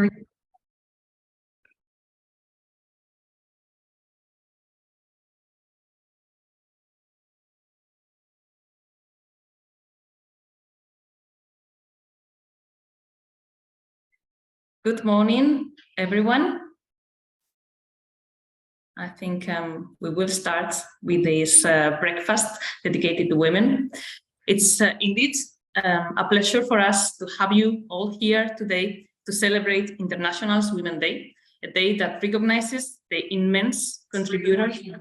Good morning, everyone. I think we will start with this breakfast dedicated to women. It's indeed a pleasure for us to have you all here today to celebrate International Women's Day, a day that recognizes the immense contribution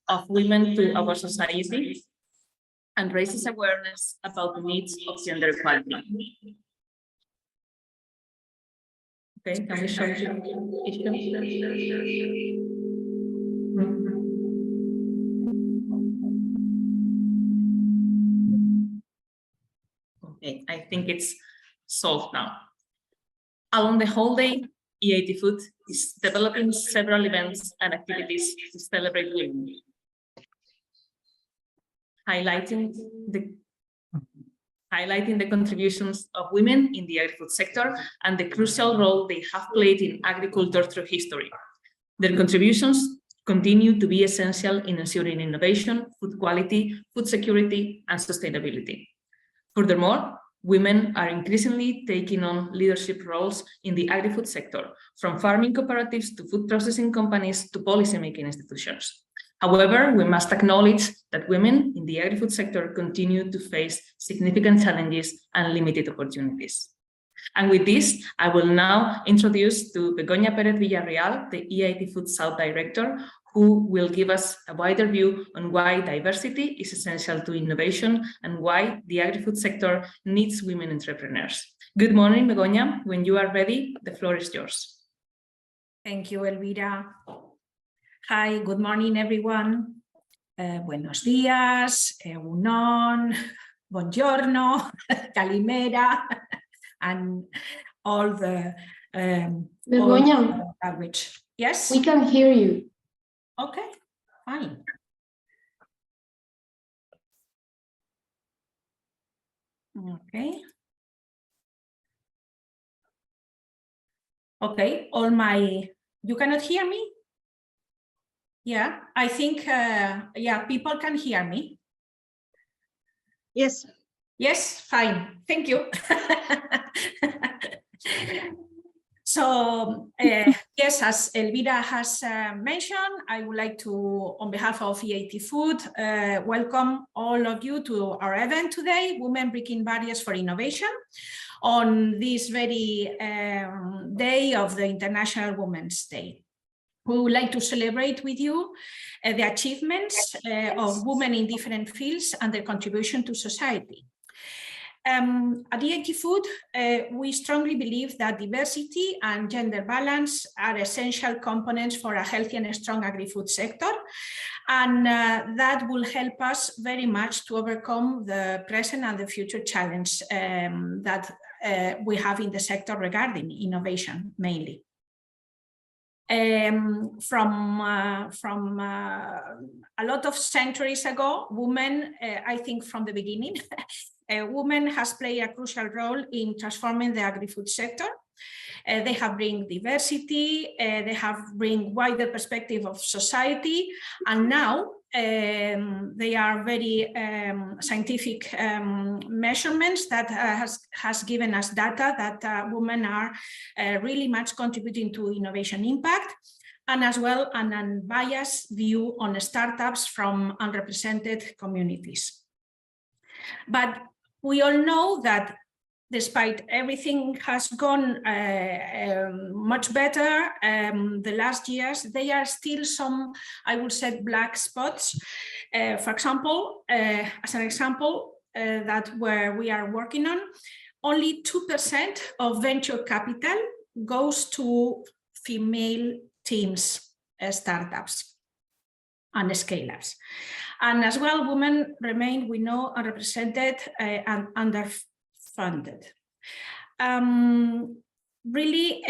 of women to our society and raises awareness about the needs of gender equality. Okay, can we show you? Okay, I think it's solved now. Along the whole day, EIT Food is developing several events and activities to celebrate women, highlighting the contributions of women in the agri-food sector and the crucial role they have played in agriculture through history. Their contributions continue to be essential in ensuring innovation, food quality, food security, and sustainability. Furthermore, women are increasingly taking on leadership roles in the agri-food sector, from farming cooperatives to food processing companies to policymaking institutions. However, we must acknowledge that women in the agri-food sector continue to face significant challenges and limited opportunities. And with this, I will now introduce to Begoña Pérez Villarreal, the EIT Food South Director, who will give us a wider view on why diversity is essential to innovation and why the agri-food sector needs women entrepreneurs. Good morning, Begoña. When you are ready, the floor is yours. Thank you, Elvira. Hi, good morning, everyone. Buenos días, egunon, buongiorno, calimera, and all the language. Yes? We can hear you. Okay, fine. Okay. Okay, you cannot hear me? Yeah, I think, yeah, people can hear me. Yes. Yes, fine, thank you. So, yes, as Elvira has mentioned, I would like to, on behalf of EIT Food, welcome all of you to our event today, Women Breaking Barriers for Innovation, on this very day of the International Women's Day. We would like to celebrate with you the achievements of women in different fields and their contribution to society. At EIT Food, we strongly believe that diversity and gender balance are essential components for a healthy and strong agri-food sector, and that will help us very much to overcome the present and the future challenge that we have in the sector regarding innovation, mainly. From a lot of centuries ago, women, I think from the beginning, women has played a crucial role in transforming the agri-food sector. They have bring diversity, they have bring wider perspective of society, and now they are very scientific measurements that has given us data that women are really much contributing to innovation impact, and as well an unbiased view on startups from underrepresented communities. But we all know that despite everything has gone much better the last years, there are still some, I would say, black spots. For example, as an example that where we are working on, only 2% of venture capital goes to female teams, startups and scale-ups. And as well, women remain, we know, unrepresented and underfunded. Really,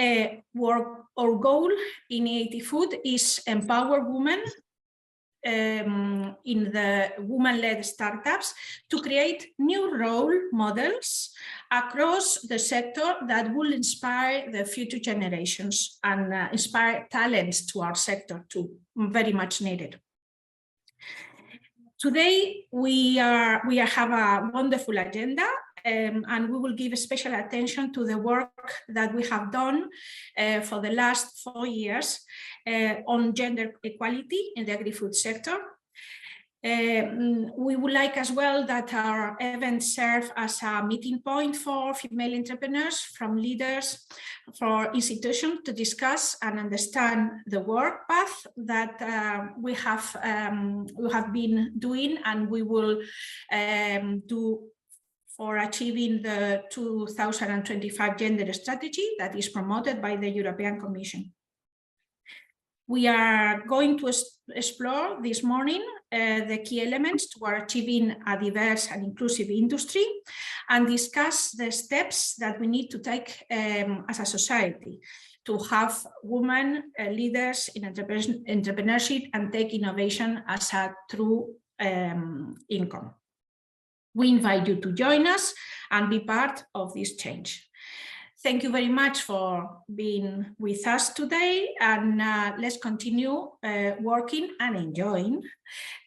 our goal in EIT Food is empower women in the women-led startups to create new role models across the sector that will inspire the future generations and inspire talents to our sector too, very much needed. Today, we have a wonderful agenda, and we will give special attention to the work that we have done for the last 4 years on gender equality in the agri-food sector. We would like as well that our events serve as a meeting point for female entrepreneurs, from leaders, for institutions to discuss and understand the work path that we have been doing and we will do for achieving the 2025 gender strategy that is promoted by the European Commission. We are going to explore this morning the key elements toward achieving a diverse and inclusive industry and discuss the steps that we need to take as a society to have women leaders in entrepreneurship and take innovation as a true income. We invite you to join us and be part of this change. Thank you very much for being with us today, and let's continue working and enjoying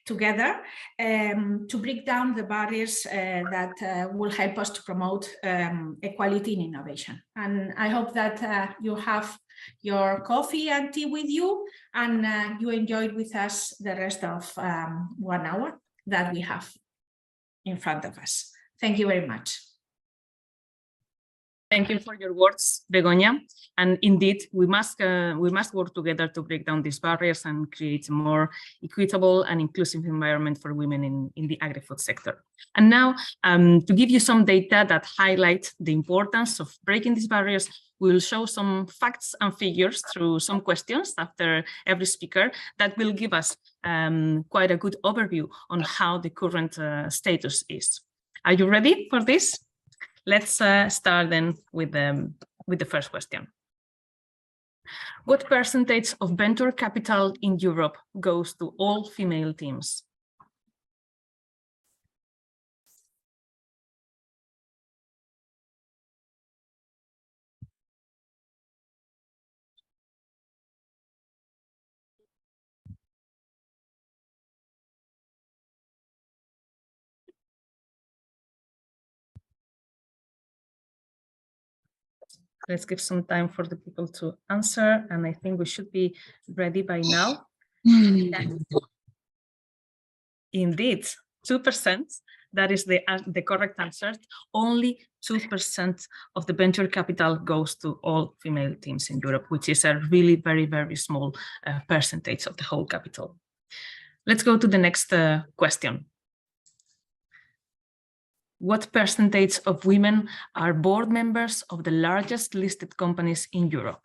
together to break down the barriers that will help us to promote equality in innovation. And I hope that you have your coffee and tea with you, and you enjoyed with us the rest of 1 hour that we have in front of us. Thank you very much. Thank you for your words, Begoña. And indeed, we must work together to break down these barriers and create a more equitable and inclusive environment for women in the agri-food sector. And now, to give you some data that highlight the importance of breaking these barriers, we will show some facts and figures through some questions after every speaker that will give us quite a good overview on how the current status is. Are you ready for this? Let's start then with the first question. What percentage of venture capital in Europe goes to all female teams? Let's give some time for the people to answer, and I think we should be ready by now. Indeed, 2%, that is the correct answer. Only 2% of the venture capital goes to all female teams in Europe, which is a really very, very small percentage of the whole capital. Let's go to the next question. What percentage of women are board members of the largest listed companies in Europe?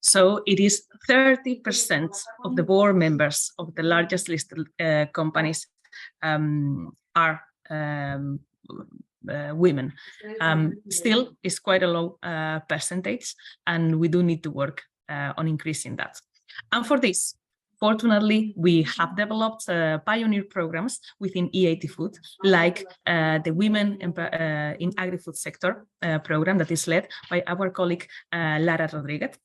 So it is 30% of the board members of the largest listed companies are women. Still, it's quite a low percentage, and we do need to work on increasing that. And for this, fortunately, we have developed pioneer programs within EIT Food, like the Women in Agri-Food Sector program that is led by our colleague Lara Rodriguez.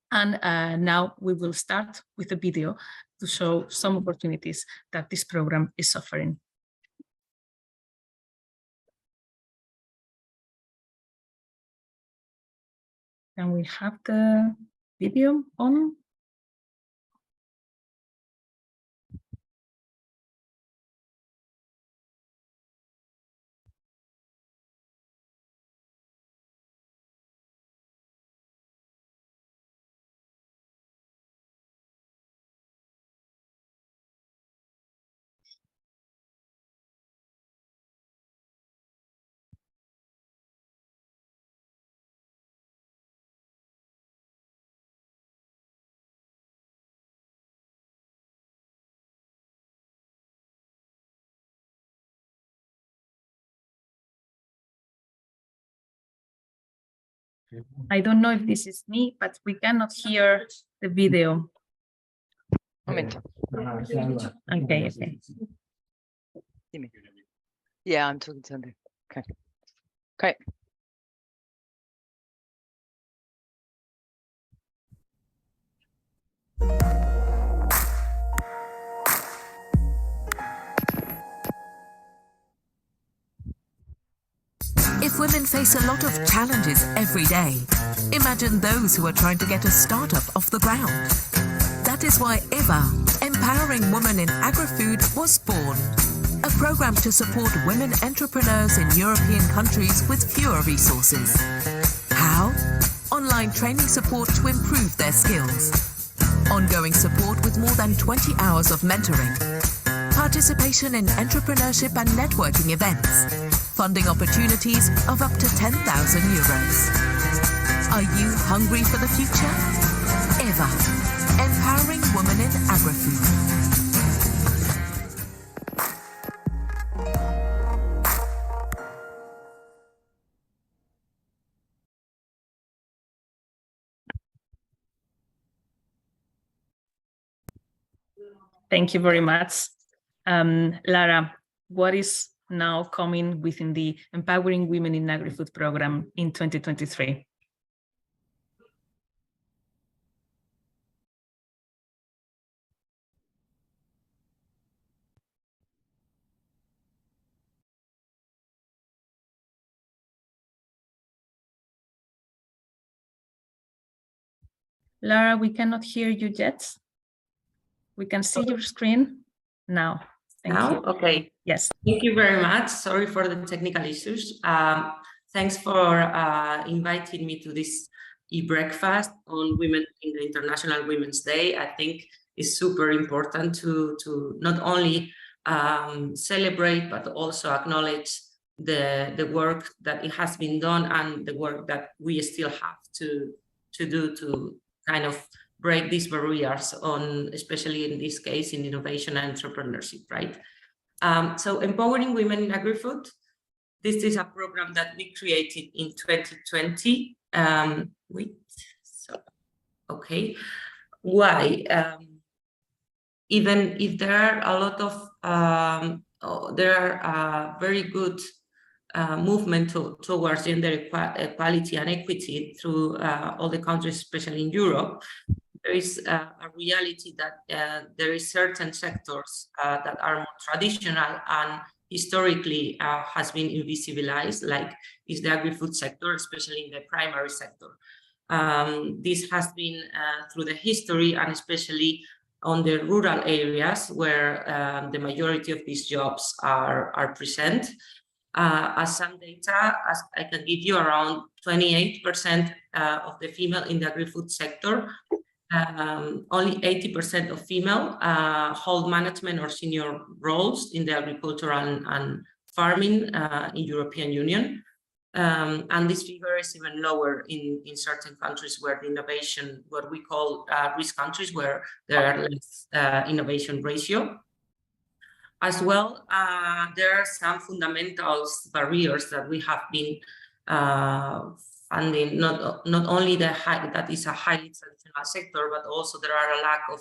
And now we will start with a video to show some opportunities that this program is offering. Can we have the video on? I don't know if this is me, but we cannot hear the video. Moment. Okay, okay. Dime. Yeah, I'm talking to them. Okay. Okay. If women face a lot of challenges every day, imagine those who are trying to get a startup off the ground. That is why EVA, Empowering Women in Agri-Food, was born. A program to support women entrepreneurs in European countries with fewer resources. How? Online training support to improve their skills. Ongoing support with more than 20 hours of mentoring. Participation in entrepreneurship and networking events. Funding opportunities of up to €10,000. Are you hungry for the future? EVA, Empowering Women in Agri-Food. Thank you very much. Lara, what is now coming within the Empowering Women in Agri-Food program in 2023? Lara, we cannot hear you yet. We can see your screen now. Thank you. Okay. Yes. Thank you very much. Sorry for the technical issues. Thanks for inviting me to this e-breakfast on Women in the International Women's Day. I think it's super important to not only celebrate, but also acknowledge the work that it has been done and the work that we still have to do to kind of break these barriers on, especially in this case, in innovation and entrepreneurship, right? So Empowering Women in Agri-Food, this is a program that we created in 2020. Okay, why? Even if there are a lot of, there are very good movement towards gender equality and equity through all the countries, especially in Europe, there is a reality that there is certain sectors that are more traditional and historically has been invisibilized, like is the agri-food sector, especially in the primary sector. This has been through the history and especially on the rural areas where the majority of these jobs are present. As some data, as I can give you, around 28% of the female in the agri-food sector, only 80% of female hold management or senior roles in the agricultural and farming in European Union. And this figure is even lower in certain countries where the innovation, what we call risk countries, where there are less innovation ratio. As well, there are some fundamentals barriers that we have been funding, not only that is a highly traditional sector, but also there are a lack of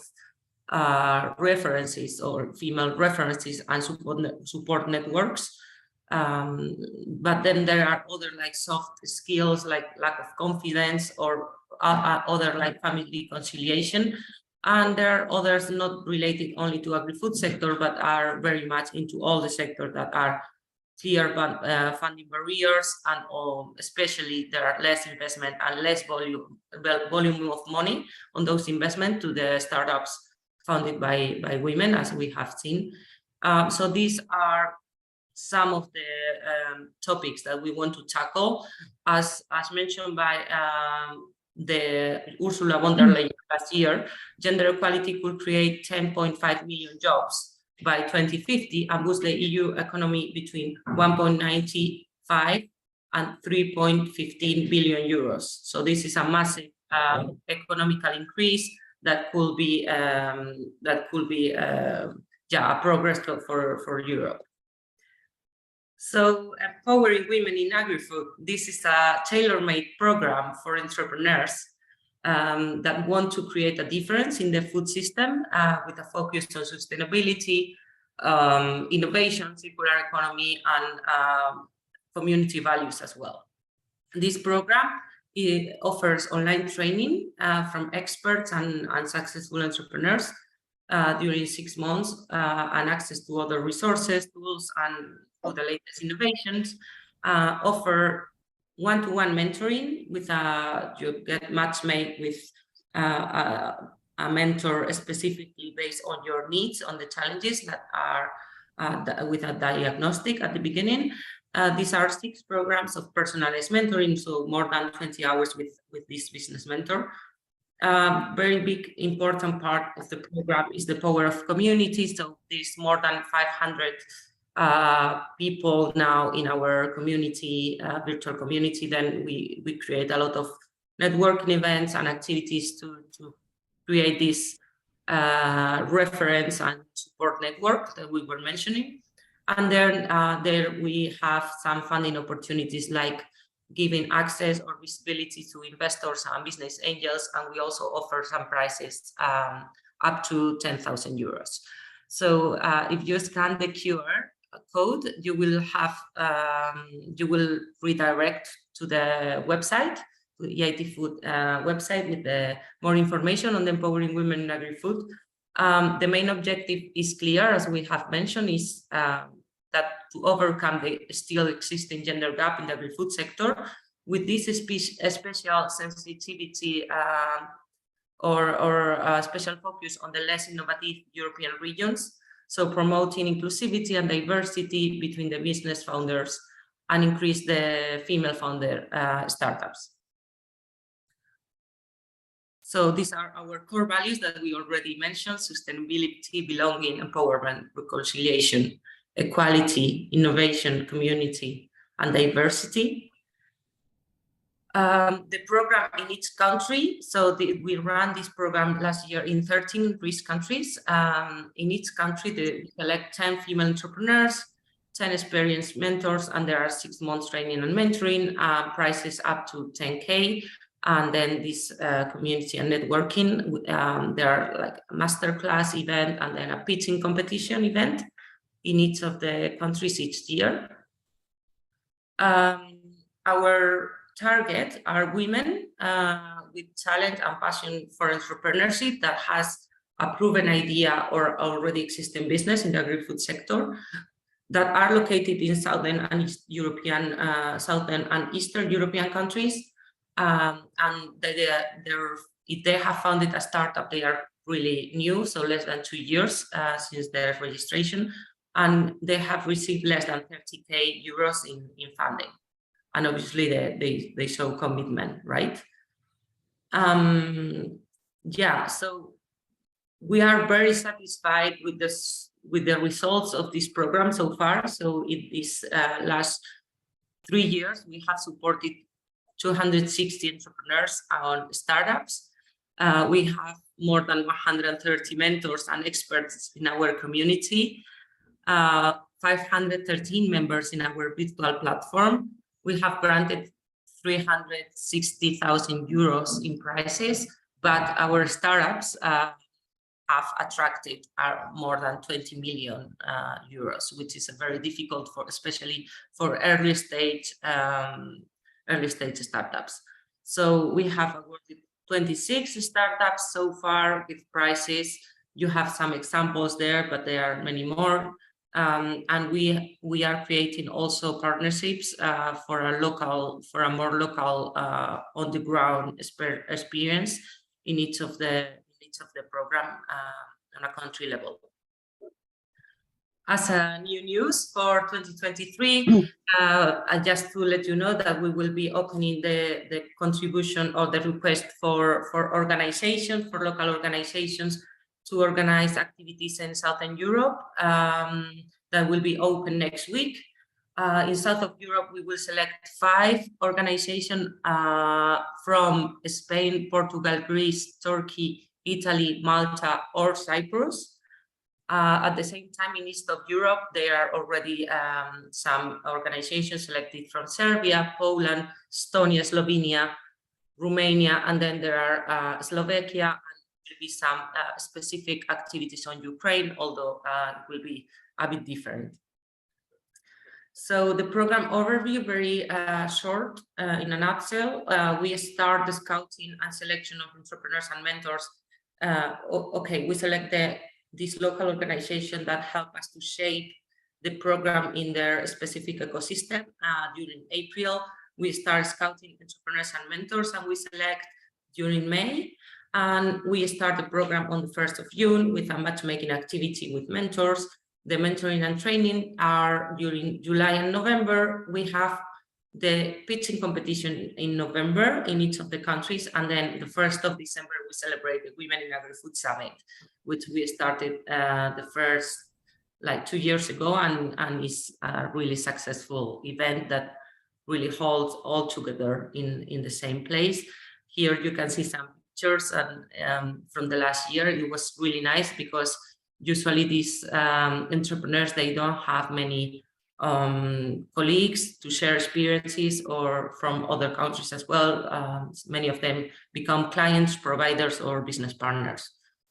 references or female references and support networks. But then there are other like soft skills like lack of confidence or other like family reconciliation. And there are others not related only to agri-food sector, but are very much into all the sectors that are clear funding barriers, and especially there are less investment and less volume of money on those investments to the startups funded by women, as we have seen. So these are some of the topics that we want to tackle. As mentioned by the Ursula von der Leyen last year, gender equality could create 10.5 million jobs by 2050 and boost the EU economy between 1.95 and 3.15 billion euros. So this is a massive economical increase that could be a progress for Europe. So empowering women in agri-food, this is a tailor-made program for entrepreneurs that want to create a difference in the food system with a focus on sustainability, innovation, circular economy, and community values as well. This program offers online training from experts and successful entrepreneurs during 6 months and access to other resources, tools, and to the latest innovations. Offer one-to-one mentoring with you get match-made with a mentor specifically based on your needs, on the challenges that are with a diagnostic at the beginning. These are 6 programs of personalized mentoring, so more than 20 hours with this business mentor. Very big, important part of the program is the power of community. So there's more than 500 people now in our community, virtual community. Then we create a lot of networking events and activities to create this reference and support network that we were mentioning. And then there we have some funding opportunities like giving access or visibility to investors and business angels, and we also offer some prizes up to 10,000 euros. So if you scan the QR code, you will have you will redirect to the website, the EIT Food website with more information on the empowering women in agri-food. The main objective is clear, as we have mentioned, is that to overcome the still existing gender gap in the agri-food sector, with this special sensitivity or special focus on the less innovative European regions. So promoting inclusivity and diversity between the business founders and increase the female founder startups. So these are our core values that we already mentioned: sustainability, belonging, empowerment, reconciliation, equality, innovation, community, and diversity. The program in each country, so we ran this program last year in 13 risk countries. In each country, we select 10 female entrepreneurs, 10 experienced mentors, and there are 6 months training and mentoring, prices up to 10K. And then this community and networking, there are like a masterclass event and then a pitching competition event in each of the countries each year. Our target are women with talent and passion for entrepreneurship that has a proven idea or already existing business in the agri-food sector, that are located in Southern and Eastern European countries. And if they have founded a startup, they are really new, so less than 2 years since their registration, and they have received less than 30K euros in funding. And obviously they show commitment, right? Yeah, so we are very satisfied with the results of this program so far. So in this last 3 years, we have supported 260 entrepreneurs on startups. We have more than 130 mentors and experts in our community, 513 members in our virtual platform. We have granted 360,000 euros in prizes, but our startups have attracted more than 20 million euros, which is very difficult for, especially for early stage startups. So we have awarded 26 startups so far with prizes. You have some examples there, but there are many more. And we are creating also partnerships for a more local on the ground experience in each of the program on a country level. As a new news for 2023, just to let you know that we will be opening the contribution or the request for organizations, for local organizations to organize activities in Southern Europe that will be open next week. In South of Europe, we will select 5 organizations from Spain, Portugal, Greece, Turkey, Italy, Malta, or Cyprus. At the same time, in East of Europe, there are already some organizations selected from Serbia, Poland, Estonia, Slovenia, Romania, and then there are Slovakia, and there will be some specific activities on Ukraine, although it will be a bit different. So the program overview, very short, in a nutshell. We start the scouting and selection of entrepreneurs and mentors. We select this local organization that help us to shape the program in their specific ecosystem. During April, we start scouting entrepreneurs and mentors, and we select during May. And we start the program on the 1st of June with a matchmaking activity with mentors. The mentoring and training are during July and November. We have the pitching competition in November in each of the countries, and then the 1st of December we celebrate the Women in Agri-Food Summit, which we started the first 2 years ago, and is a really successful event that really holds all together in the same place. Here you can see some pictures, and from the last year it was really nice because usually these entrepreneurs, they don't have many colleagues to share experiences, or from other countries as well. Many of them become clients, providers, or business partners.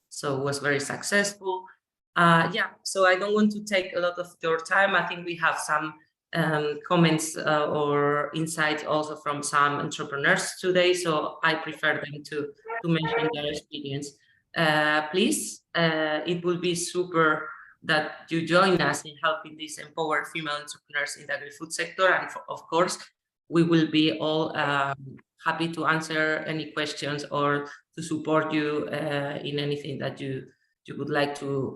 So it was very successful. So I don't want to take a lot of your time. I think we have some comments or insights also from some entrepreneurs today, so I prefer them to mention their experience. Please, it will be super that you join us in helping these empowered female entrepreneurs in the agri-food sector. And of course, we will be all happy to answer any questions or to support you in anything that you would like to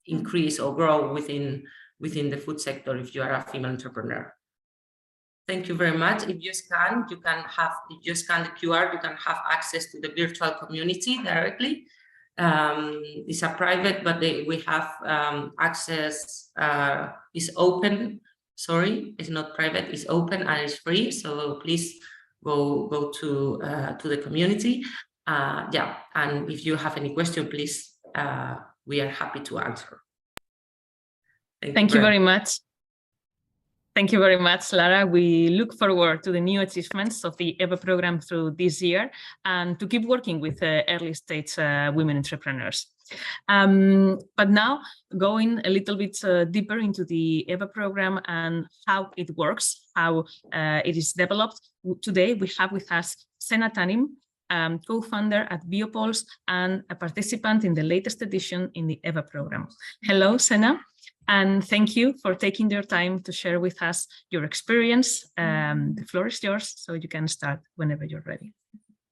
increase or grow within the food sector if you are a female entrepreneur. Thank you very much. If you scan, if you scan the QR, you can have access to the virtual community directly. These are private, but we have access. Is open. Sorry, it's not private. It's open and it's free. So please go to the community. And if you have any question, please, we are happy to answer. Thank you very much. Thank you very much, Lara. We look forward to the new achievements of the EVA program through this year and to keep working with early stage women entrepreneurs. But now, going a little bit deeper into the EVA program and how it works, how it is developed. Today, we have with us Sena Tanim, co-founder at Biopols and a participant in the latest edition in the EVA program. Hello, Sena. And thank you for taking your time to share with us your experience. The floor is yours, so you can start whenever you're ready.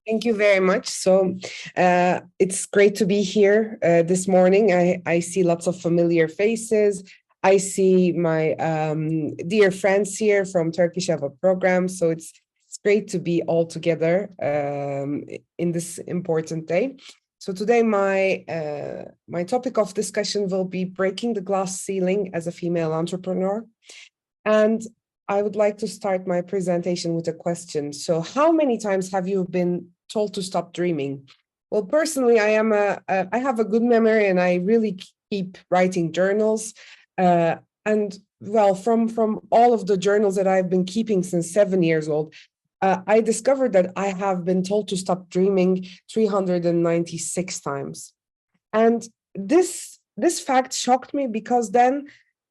Thank you very much. So it's great to be here this morning. I see lots of familiar faces. I see my dear friends here from Turkish EVA program. So it's great to be all together in this important day. So today my topic of discussion will be breaking the glass ceiling as a female entrepreneur. And I would like to start my presentation with a question. So how many times have you been told to stop dreaming? Well, personally, I have a good memory and I really keep writing journals. And well, from all of the journals that I've been keeping since 7 years old, I discovered that I have been told to stop dreaming 396 times. And this fact shocked me because then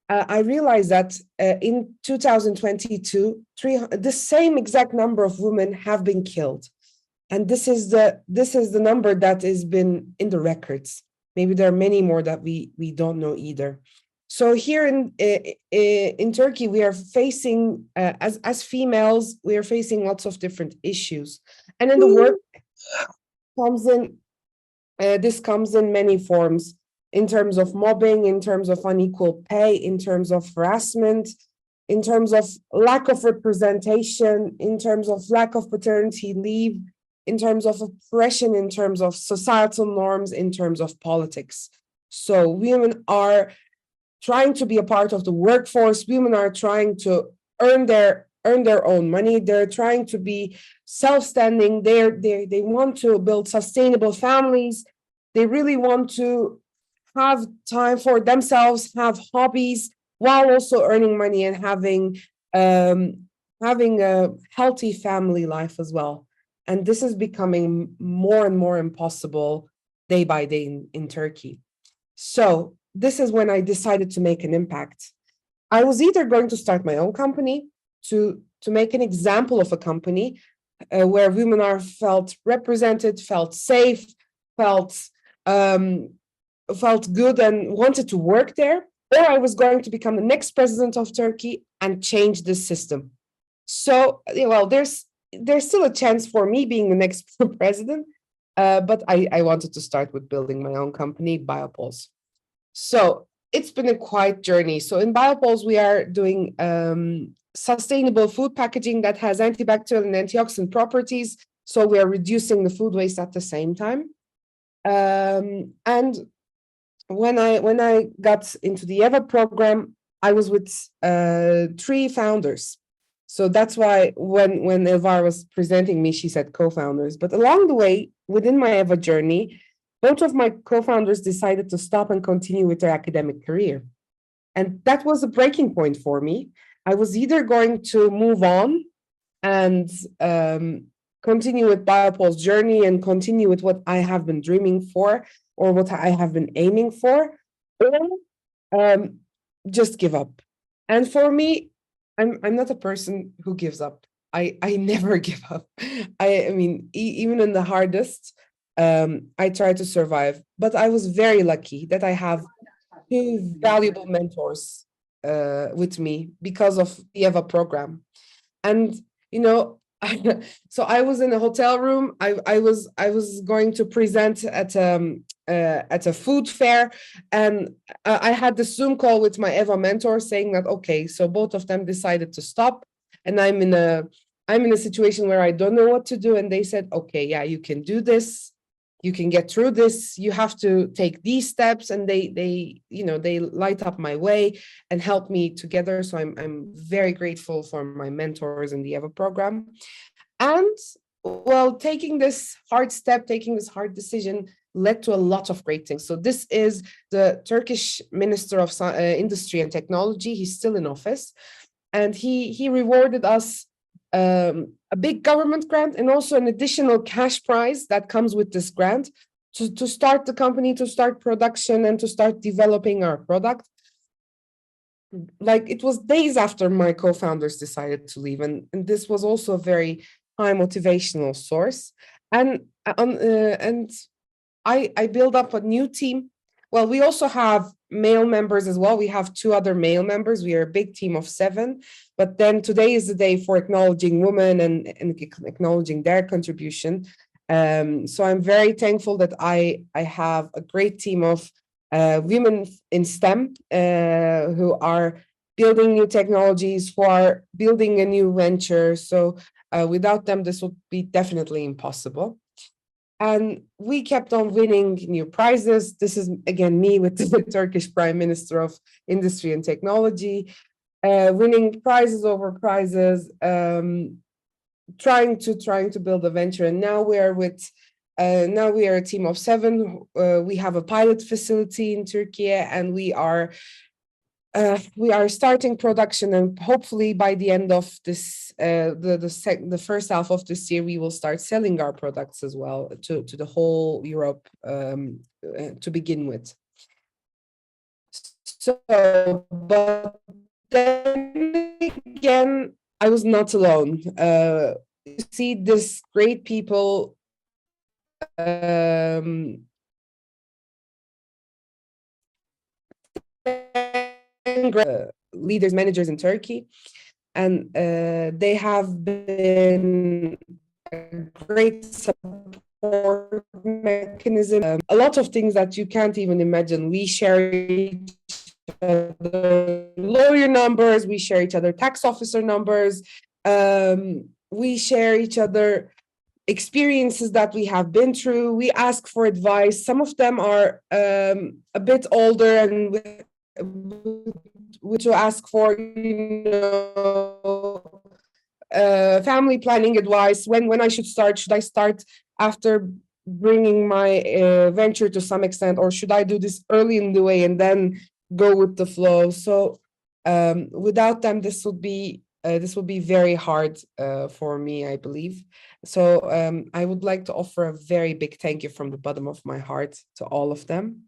I realized that in 2022, the same exact number of women have been killed. And this is the number that has been in the records. Maybe there are many more that we don't know either. So here in Turkey, we are facing, as females, we are facing lots of different issues. And in the work this comes in many forms, in terms of mobbing, in terms of unequal pay, in terms of harassment, in terms of lack of representation, in terms of lack of paternity leave, in terms of oppression, in terms of societal norms, in terms of politics. So women are trying to be a part of the workforce. Women are trying to earn their own money. They're trying to be self-standing. They want to build sustainable families. They really want to have time for themselves, have hobbies, while also earning money and having a healthy family life as well. And this is becoming more and more impossible day by day in Turkey. So this is when I decided to make an impact. I was either going to start my own company to make an example of a company where women are felt represented, felt safe, felt good and wanted to work there, or I was going to become the next president of Turkey and change this system. So, well, there's still a chance for me being the next president, but I wanted to start with building my own company, Biopulse. So it's been a quite journey. So in Biopulse, we are doing sustainable food packaging that has antibacterial and antioxidant properties. So we are reducing the food waste at the same time. And when I got into the EVA program, I was with 3 founders. So that's why when Elvira was presenting me, she said co-founders. But along the way, within my EVA journey, both of my co-founders decided to stop and continue with their academic career. And that was a breaking point for me. I was either going to move on and continue with Biopulse journey and continue with what I have been dreaming for or what I have been aiming for, or just give up. And for me, I'm not a person who gives up. I never give up. I mean, even in the hardest, I try to survive. But I was very lucky that I have 2 valuable mentors with me because of the EVA program. And, you know, so I was in a hotel room. I was going to present at a food fair, and I had the Zoom call with my EVA mentor saying that, okay, so both of them decided to stop, and I'm in a situation where I don't know what to do. And they said, okay, yeah, you can do this. You can get through this. You have to take these steps, and they light up my way and help me together. So I'm very grateful for my mentors in the EVA program. And well, taking this hard step, taking this hard decision led to a lot of great things. So this is the Turkish Minister of Industry and Technology. He's still in office, and he rewarded us a big government grant and also an additional cash prize that comes with this grant to start the company, to start production, and to start developing our product. Like, it was days after my co-founders decided to leave, and this was also a very high motivational source. And I build up a new team. Well, we also have male members as well. We have 2 other male members. We are a big team of 7. But then today is the day for acknowledging women and acknowledging their contribution. So I'm very thankful that I have a great team of women in STEM who are building new technologies, who are building a new venture. So without them, this would be definitely impossible. And we kept on winning new prizes. This is, again, me with the Turkish Prime Minister of Industry and Technology, winning prizes over prizes, trying to build a venture. And now we are a team of 7. We have a pilot facility in Turkey, and we are starting production, and hopefully by the end of this, the first half of this year, we will start selling our products as well to the whole Europe to begin with. So, but then again, I was not alone. You see this great people leaders, managers in Turkey, and they have been a great support mechanism. A lot of things that you can't even imagine. We share each other lawyer numbers, we share each other tax officer numbers, we share each other experiences that we have been through. We ask for advice. Some of them are a bit older, and which will ask for, family planning advice. When I should start? Should I start after bringing my venture to some extent, or should I do this early in the way and then go with the flow? So without them, this would be very hard for me, I believe. So I would like to offer a very big thank you from the bottom of my heart to all of them.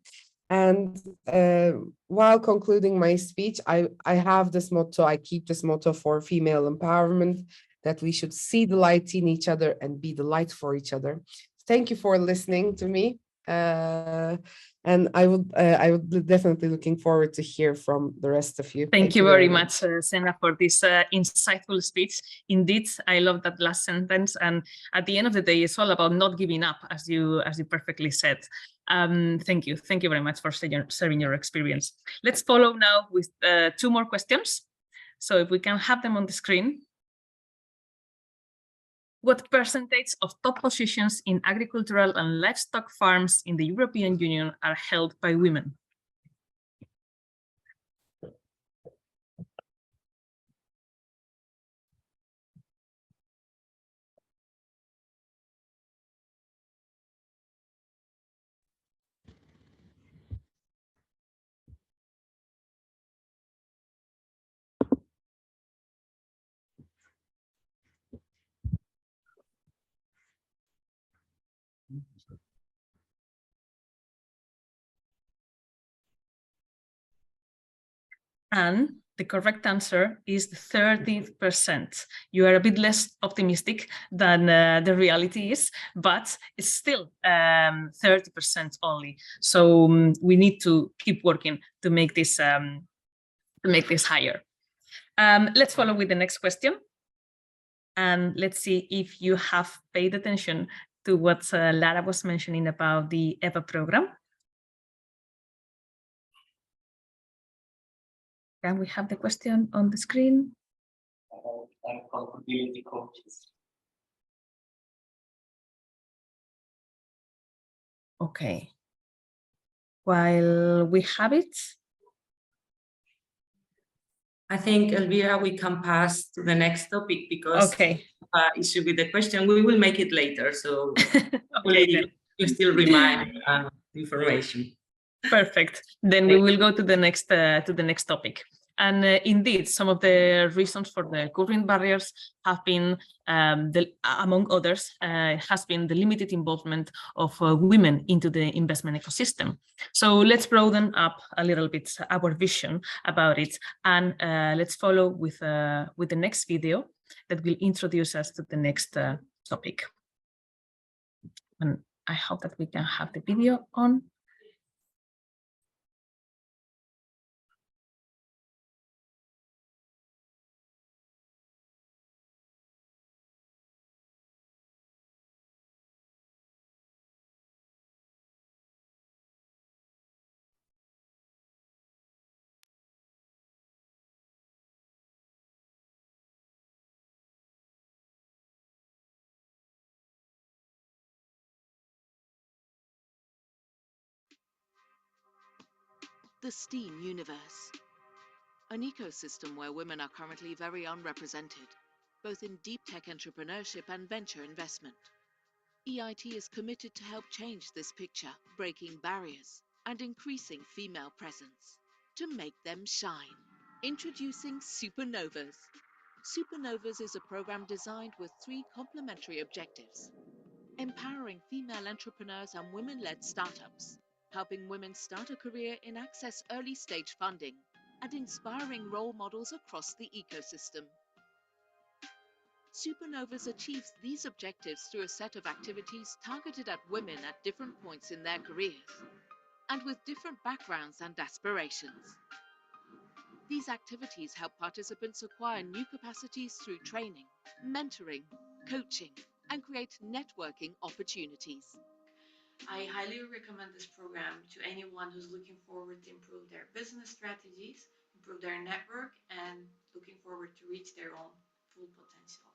And while concluding my speech, I have this motto, I keep this motto for female empowerment, that we should see the light in each other and be the light for each other. Thank you for listening to me. And I would be definitely looking forward to hear from the rest of you. Thank you very much, Senna, for this insightful speech. Indeed, I love that last sentence. And at the end of the day, it's all about not giving up, as you perfectly said. Thank you very much for sharing your experience. Let's follow now with 2 more questions. So if we can have them on the screen. What percentage of top positions in agricultural and livestock farms in the European Union are held by women? And the correct answer is 30%. You are a bit less optimistic than the reality is, but it's still 30% only. So we need to keep working to make this higher. Let's follow with the next question. And let's see if you have paid attention to what Lara was mentioning about the EVA program. Can we have the question on the screen? Accountability coaches. Okay. While we have it. I think, Elvira, we can pass to the next topic because okay. It should be the question. We will make it later, so okay, you still remind information. Perfect. Then we will go to the next topic. And indeed, some of the reasons for the current barriers have been, among others, has been the limited involvement of women into the investment ecosystem. So let's broaden up a little bit our vision about it, and let's follow with the next video that will introduce us to the next topic. And I hope that we can have the video on. The STEAM universe, an ecosystem where women are currently very unrepresented, both in deep tech entrepreneurship and venture investment. EIT is committed to help change this picture, breaking barriers and increasing female presence to make them shine. Introducing Supernovas. Supernovas is a program designed with 3 complementary objectives: empowering female entrepreneurs and women-led startups, helping women start a career in access early-stage funding, and inspiring role models across the ecosystem. Supernovas achieves these objectives through a set of activities targeted at women at different points in their careers, and with different backgrounds and aspirations. These activities help participants acquire new capacities through training, mentoring, coaching, and create networking opportunities. I highly recommend this program to anyone who's looking forward to improve their business strategies, improve their network, and looking forward to reach their own full potential.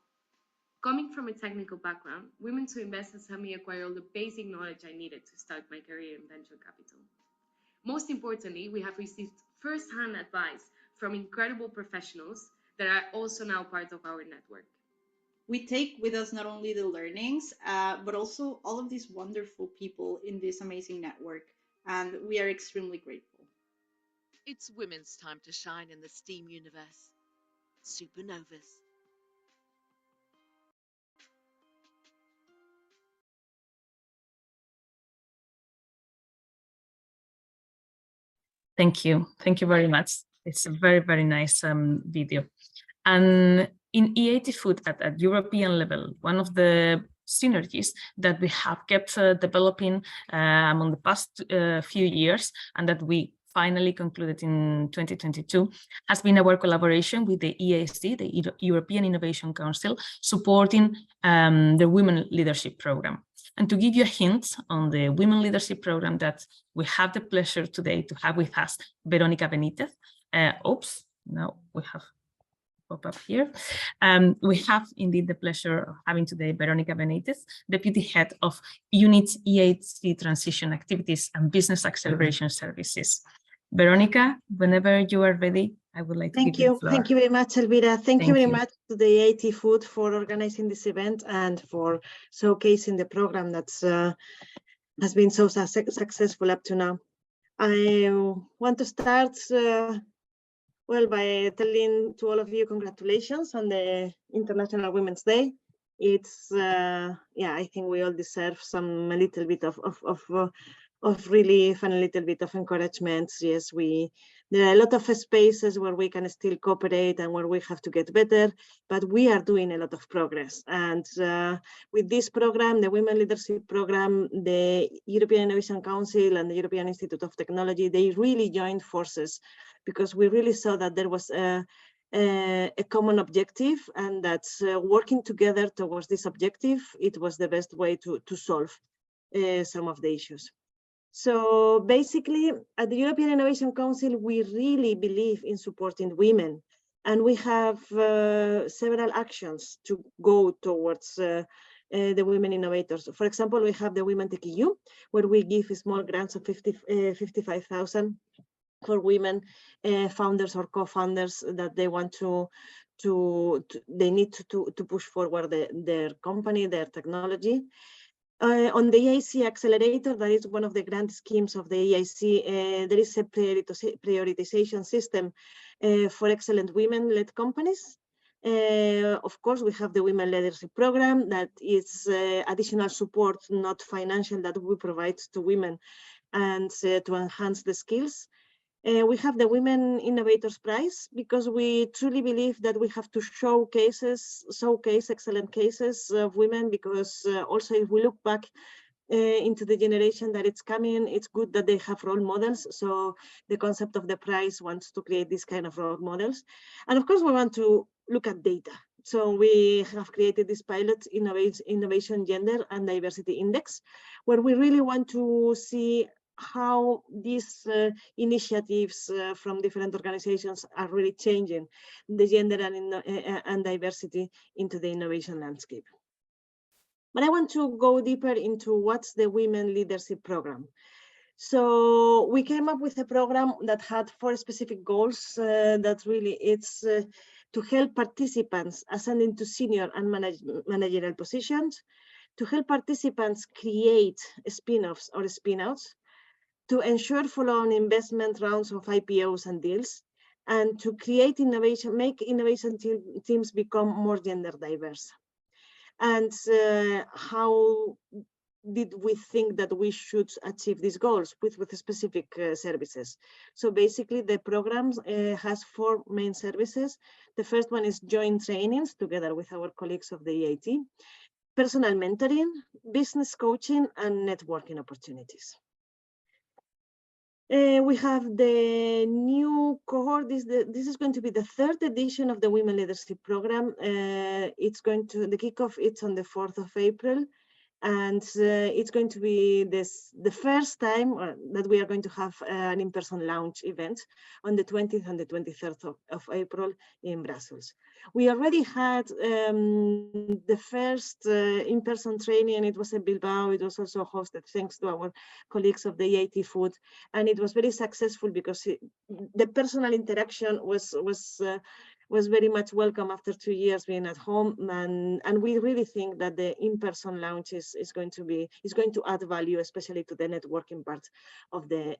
Coming from a technical background, Women to Invest has helped me acquire all the basic knowledge I needed to start my career in venture capital. Most importantly, we have received first-hand advice from incredible professionals that are also now part of our network. we take with us not only the learnings, but also all of these wonderful people in this amazing network. And we are extremely grateful. It's women's time to shine in the STEAM universe. Supernovas. Thank you. Thank you very much. It's a very, very nice video. And in EIT Food at European level, one of the synergies that we have kept developing among the past few years, and that we finally concluded in 2022, has been our collaboration with the EIC, the European Innovation Council, supporting the Women Leadership Program. And to give you a hint on the Women Leadership Program that we have the pleasure today to have with us, Verónica Benítez. Now we have pop up here. We have indeed the pleasure of having today Verónica Benítez, Deputy Head of Unit EIT Transition Activities and Business Acceleration Services. Verónica, whenever you are ready, I would like to give you the floor. Thank you very much, Elvira. Thank you very much to the EIT Food for organizing this event and for showcasing the program that's has been so successful up to now. I want to start well by telling to all of you congratulations on the International Women's Day. It's yeah, I think we all deserve some a little bit of relief and a little bit of encouragement. Yes, there are a lot of spaces where we can still cooperate and where we have to get better, but we are doing a lot of progress. And with this program, the Women Leadership Program, the European Innovation Council and the European Institute of Technology, they really joined forces because we really saw that there was a common objective, and that working together towards this objective, it was the best way to solve some of the issues. So basically, at the European Innovation Council, we really believe in supporting women, and we have several actions to go towards the women innovators. For example, we have the Women Tech EU, where we give small grants of 55,000 for women founders or co-founders that they want they need to push forward their company, their technology. On the EIC Accelerator, that is one of the grant schemes of the EIC, there is a prioritization system for excellent women-led companies. Of course, we have the Women Leadership Program, that is additional support, not financial, that we provide to women and to enhance the skills. We have the Women Innovators Prize, because we truly believe that we have to showcase excellent cases of women, because also if we look back into the generation that it's coming, it's good that they have role models. So the concept of the prize wants to create this kind of role models. And of course, we want to look at data. So we have created this pilot innovation, gender and diversity index, where we really want to see how these initiatives from different organizations are really changing the gender and diversity into the innovation landscape. But I want to go deeper into what's the Women Leadership Program. So we came up with a program that had 4 specific goals that really it's to help participants ascend into senior and managerial positions, to help participants create spin-offs or spin-outs, to ensure follow-on investment rounds of IPOs and deals, and to create innovation, make innovation teams become more gender diverse. And how did we think that we should achieve these goals with specific services? So basically, the program has 4 main services. The first one is joint trainings together with our colleagues of the EIT, personal mentoring, business coaching, and networking opportunities. We have the new cohort. This is going to be the 3rd edition of the Women Leadership Program. It's going to, the kickoff, it's on the 4th of April. And it's going to be the first time that we are going to have an in-person launch event on the 20th and the 23rd of April in Brussels. We already had the first in-person training, and it was in Bilbao. It was also hosted thanks to our colleagues of the EIT Food, and it was very successful because the personal interaction was was very much welcome after 2 years being at home, and we really think that the in-person launch is going to add value, especially to the networking part of the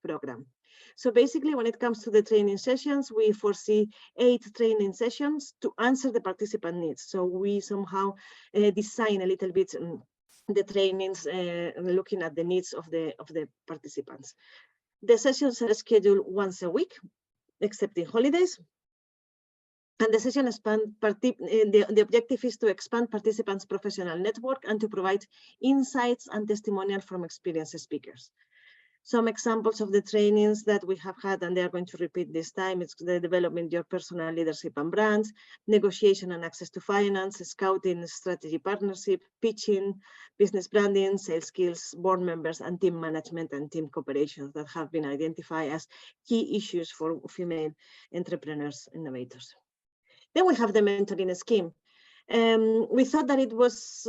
program. So basically, when it comes to the training sessions, we foresee 8 training sessions to answer the participant needs. So we somehow design a little bit the trainings looking at the needs of the participants. The sessions are scheduled once a week, except in holidays. And the session the objective is to expand participants' professional network and to provide insights and testimonial from experienced speakers. Some examples of the trainings that we have had, and they are going to repeat this time, it's the development of your personal leadership and brands, negotiation and access to finance, scouting, strategy partnership, pitching, business branding, sales skills, board members, and team management and team cooperation that have been identified as key issues for female entrepreneurs, innovators. Then we have the mentoring scheme. We thought that it was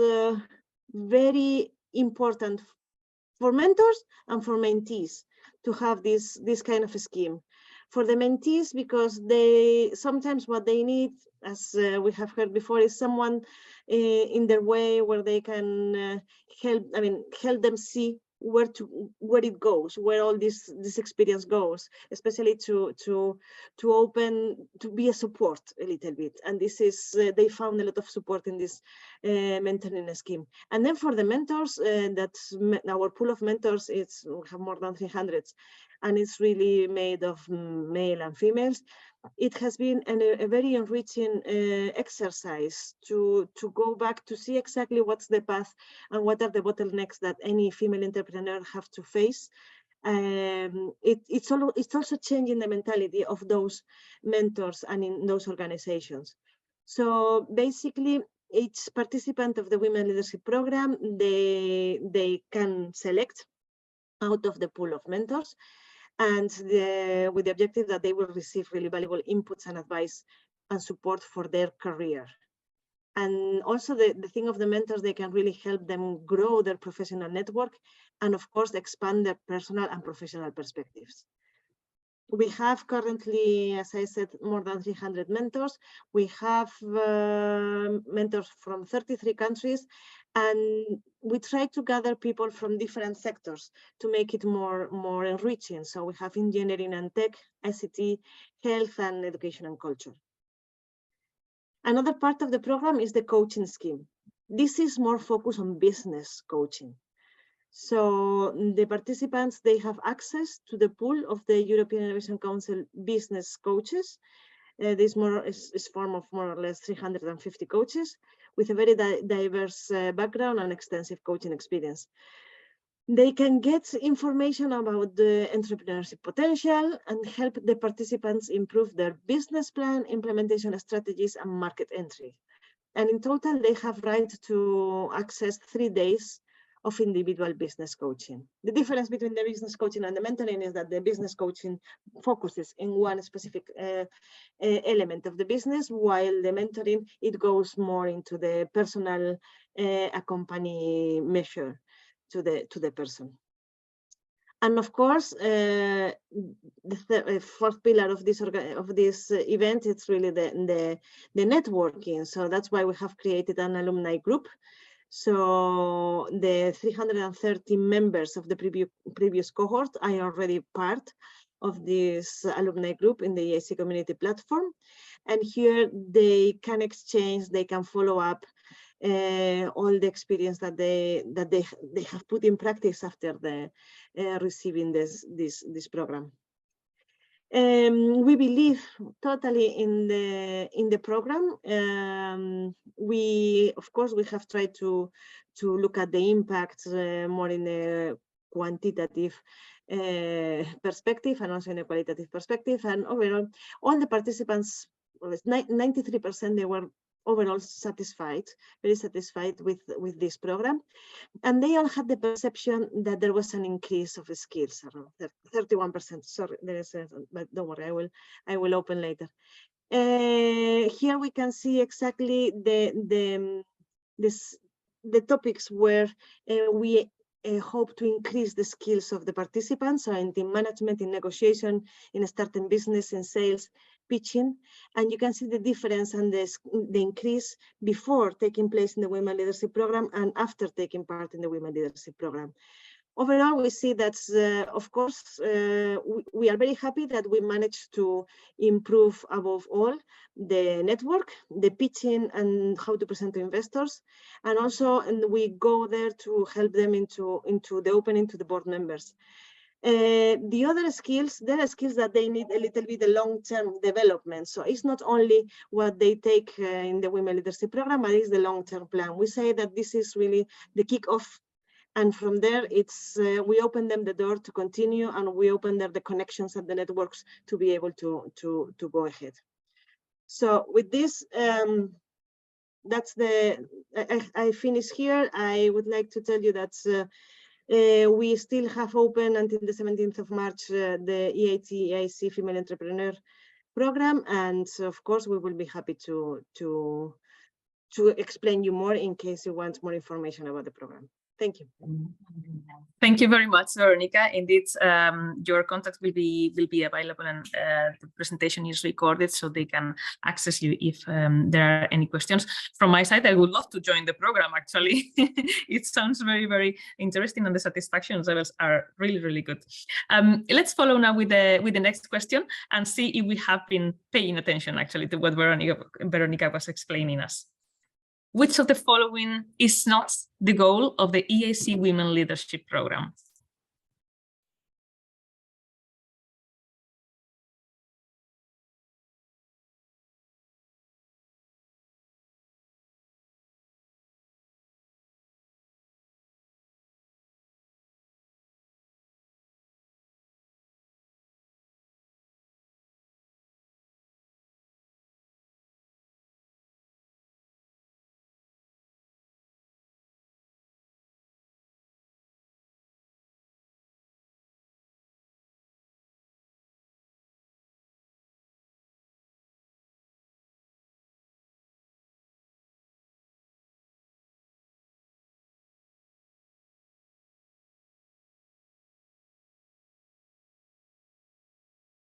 very important for mentors and for mentees to have this kind of a scheme. For the mentees, because they sometimes what they need, as we have heard before, is someone in their way where they can help them see where it goes, where all this experience goes, especially to be a support a little bit. And this is they found a lot of support in this mentoring scheme. And then for the mentors, that's our pool of mentors. We have more than 300, and it's really made of male and females. It has been a very enriching exercise to go back to see exactly what's the path and what are the bottlenecks that any female entrepreneur have to face. It's also changing the mentality of those mentors and in those organizations. So basically, each participant of the Women Leadership Program, they can select out of the pool of mentors, and with the objective that they will receive really valuable inputs and advice and support for their career. And also the thing of the mentors, they can really help them grow their professional network and of course expand their personal and professional perspectives. We have currently, as I said, more than 300 mentors. We have mentors from 33 countries, and we try to gather people from different sectors to make it more enriching. So we have engineering and tech, ICT, health, and education and culture. Another part of the program is the coaching scheme. This is more focused on business coaching. So the participants, they have access to the pool of the European Innovation Council business coaches. This is form of more or less 350 coaches with a very diverse background and extensive coaching experience. They can get information about the entrepreneurship potential and help the participants improve their business plan, implementation strategies, and market entry. And in total, they have right to access 3 days of individual business coaching. The difference between the business coaching and the mentoring is that the business coaching focuses in one specific element of the business, while the mentoring, it goes more into the personal accompany measure to the person. And of course, the fourth pillar of this event, it's really the networking. So that's why we have created an alumni group. So the 330 members of the previous cohort are already part of this alumni group in the EIC community platform. And here they can exchange, they can follow up all the experience that they have put in practice after receiving this program. We believe totally in the program. Of course, we have tried to look at the impact more in a quantitative perspective and also in a qualitative perspective. And overall, all the participants, 93%, they were overall satisfied, very satisfied with this program. And they all had the perception that there was an increase of skills, around 31%. Sorry, there is but don't worry, I will open later. Here we can see exactly the topics where we hope to increase the skills of the participants, so in team management, in negotiation, in starting business, in sales, pitching, and you can see the difference and the increase before taking place in the Women Leadership Program and after taking part in the Women Leadership Program. Overall, we see that, of course, we are very happy that we managed to improve above all the network, the pitching and how to present to investors. And also, we go there to help them into the opening to the board members. The other skills, there are skills that they need a little bit of long-term development. So it's not only what they take in the Women Leadership Program, but it's the long-term plan. We say that this is really the kickoff. And from there, it's we open them the door to continue, and we open them the connections and the networks to be able to go ahead. So with this, that's I finish here. I would like to tell you that we still have open until the 17th of March the EIT Female Entrepreneur Program, and of course we will be happy to explain you more in case you want more information about the program. Thank you. Thank you very much, Veronica. Indeed, your contact will be available, and the presentation is recorded, so they can access you if there are any questions. From my side, I would love to join the program. Actually, it sounds very, very interesting, and the satisfaction levels are really, really good. Let's follow now with the next question and see if we have been paying attention actually to what Veronica was explaining us. Which of the following is not the goal of the EIC Women Leadership Program?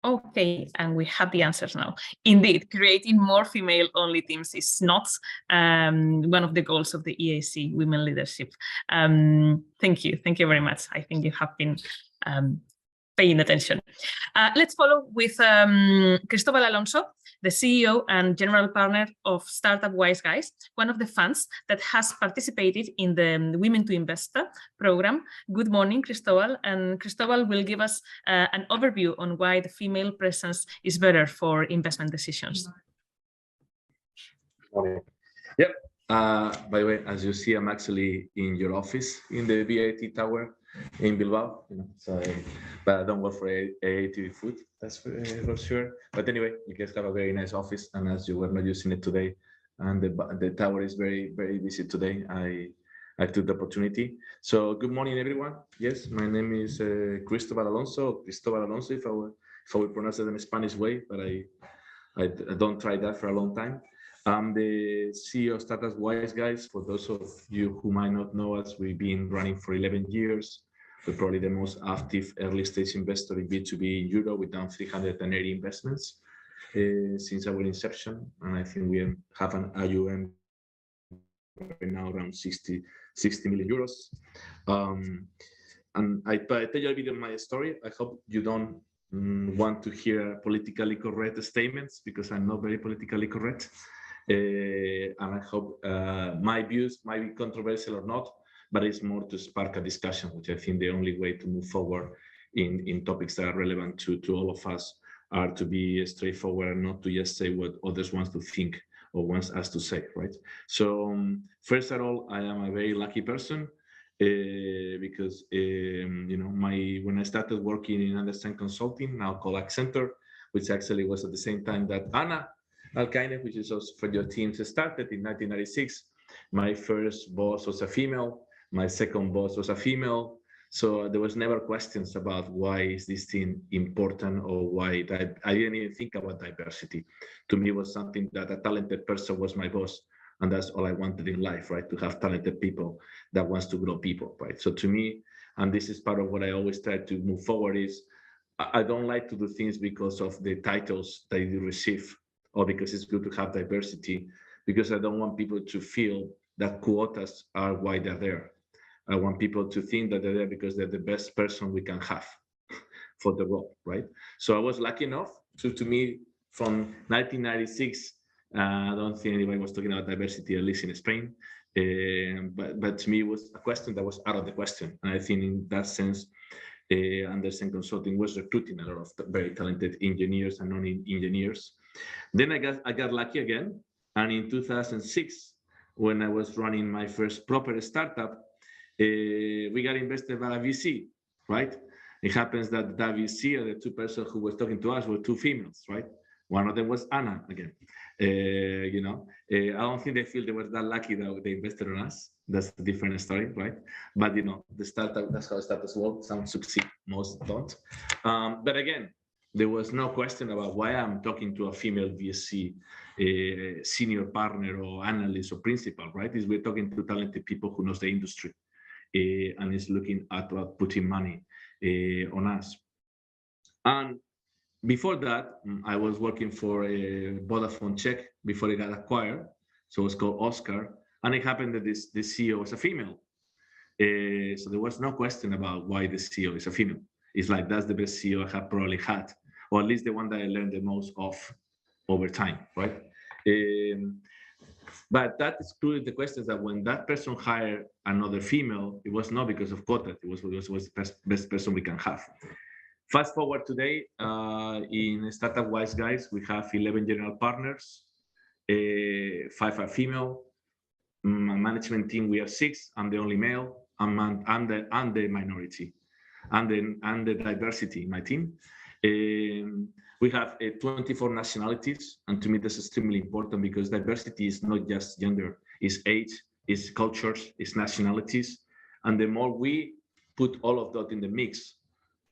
Okay, and we have the answers now. Indeed, creating more female-only teams is not one of the goals of the EIC Women Leadership. Thank you very much. I think you have been paying attention. Let's follow with Cristobal Alonso, the CEO and general partner of Startup Wise Guys, one of the funds that has participated in the Women to Investor program. Good morning, Cristobal. And Cristobal will give us an overview on why the female presence is better for investment decisions. Morning. Yep. By the way, as you see, I'm actually in your office in the EIT Tower in Bilbao. But I don't work for EIT Food, that's for sure. But anyway, you guys have a very nice office, and as you were not using it today, and the tower is very, very busy today, I took the opportunity. So good morning, everyone. Yes, my name is Cristobal Alonso, if I will pronounce it in the Spanish way, but I don't try that for a long time. I'm the CEO of Startup Wise Guys. For those of you who might not know us, we've been running for 11 years. We're probably the most active early stage investor in B2B in Europe. We've done 380 investments since our inception. And I think we have an AUM right now around 60 million euros. And I tell you a bit of my story. I hope you don't want to hear politically correct statements, because I'm not very politically correct. And I hope my views might be controversial or not, but it's more to spark a discussion, which I think the only way to move forward in topics that are relevant to all of us are to be straightforward and not to just say what others want to think or wants us to say, right? So first of all, I am a very lucky person because when I started working in Understand Consulting, now called Accenture, which actually was at the same time that Anna Alcaine, which is also for your team, started in 1996. My first boss was a female. My second boss was a female. So there was never questions about why is this thing important or why. I didn't even think about diversity. To me, it was something that a talented person was my boss. And that's all I wanted in life, right? To have talented people that wants to grow people, right? So to me, and this is part of what I always try to move forward, is I don't like to do things because of the titles that you receive or because it's good to have diversity, because I don't want people to feel that quotas are why they're there. I want people to think that they're there because they're the best person we can have for the role, right? So I was lucky enough to me from 1996. I don't think anybody was talking about diversity, at least in Spain. But to me, it was a question that was out of the question. And I think in that sense, Andersen Consulting was recruiting a lot of very talented engineers and non-engineers. Then I got lucky again. And in 2006, when I was running my first proper startup, we got invested by a VC, right? It happens that the VC, or the two persons who were talking to us, were two females, right? One of them was Anna again. I don't think they feel they were that lucky that they invested on us. That's a different story, right? But the startup, that's how startups work. Some succeed, most don't. But again, there was no question about why I'm talking to a female VC, senior partner or analyst or principal, right? Is we're talking to talented people who knows the industry and is looking at putting money on us. And before that, I was working for Vodafone Czech before it got acquired. So it was called Oscar. And it happened that the CEO was a female. So there was no question about why the CEO is a female. It's like, that's the best CEO I have probably had, or at least the one that I learned the most of over time, right? But that excluded the questions that when that person hired another female, it was not because of quota, it was the best person we can have. Fast forward today, in Startup Wise Guys, we have 11 general partners, 5 are female. Management team, we are 6. I'm the only male. I'm the minority, and the diversity in my team. We have 24 nationalities, and to me that's extremely important because diversity is not just gender, it's age, it's cultures, it's nationalities, and the more we put all of that in the mix,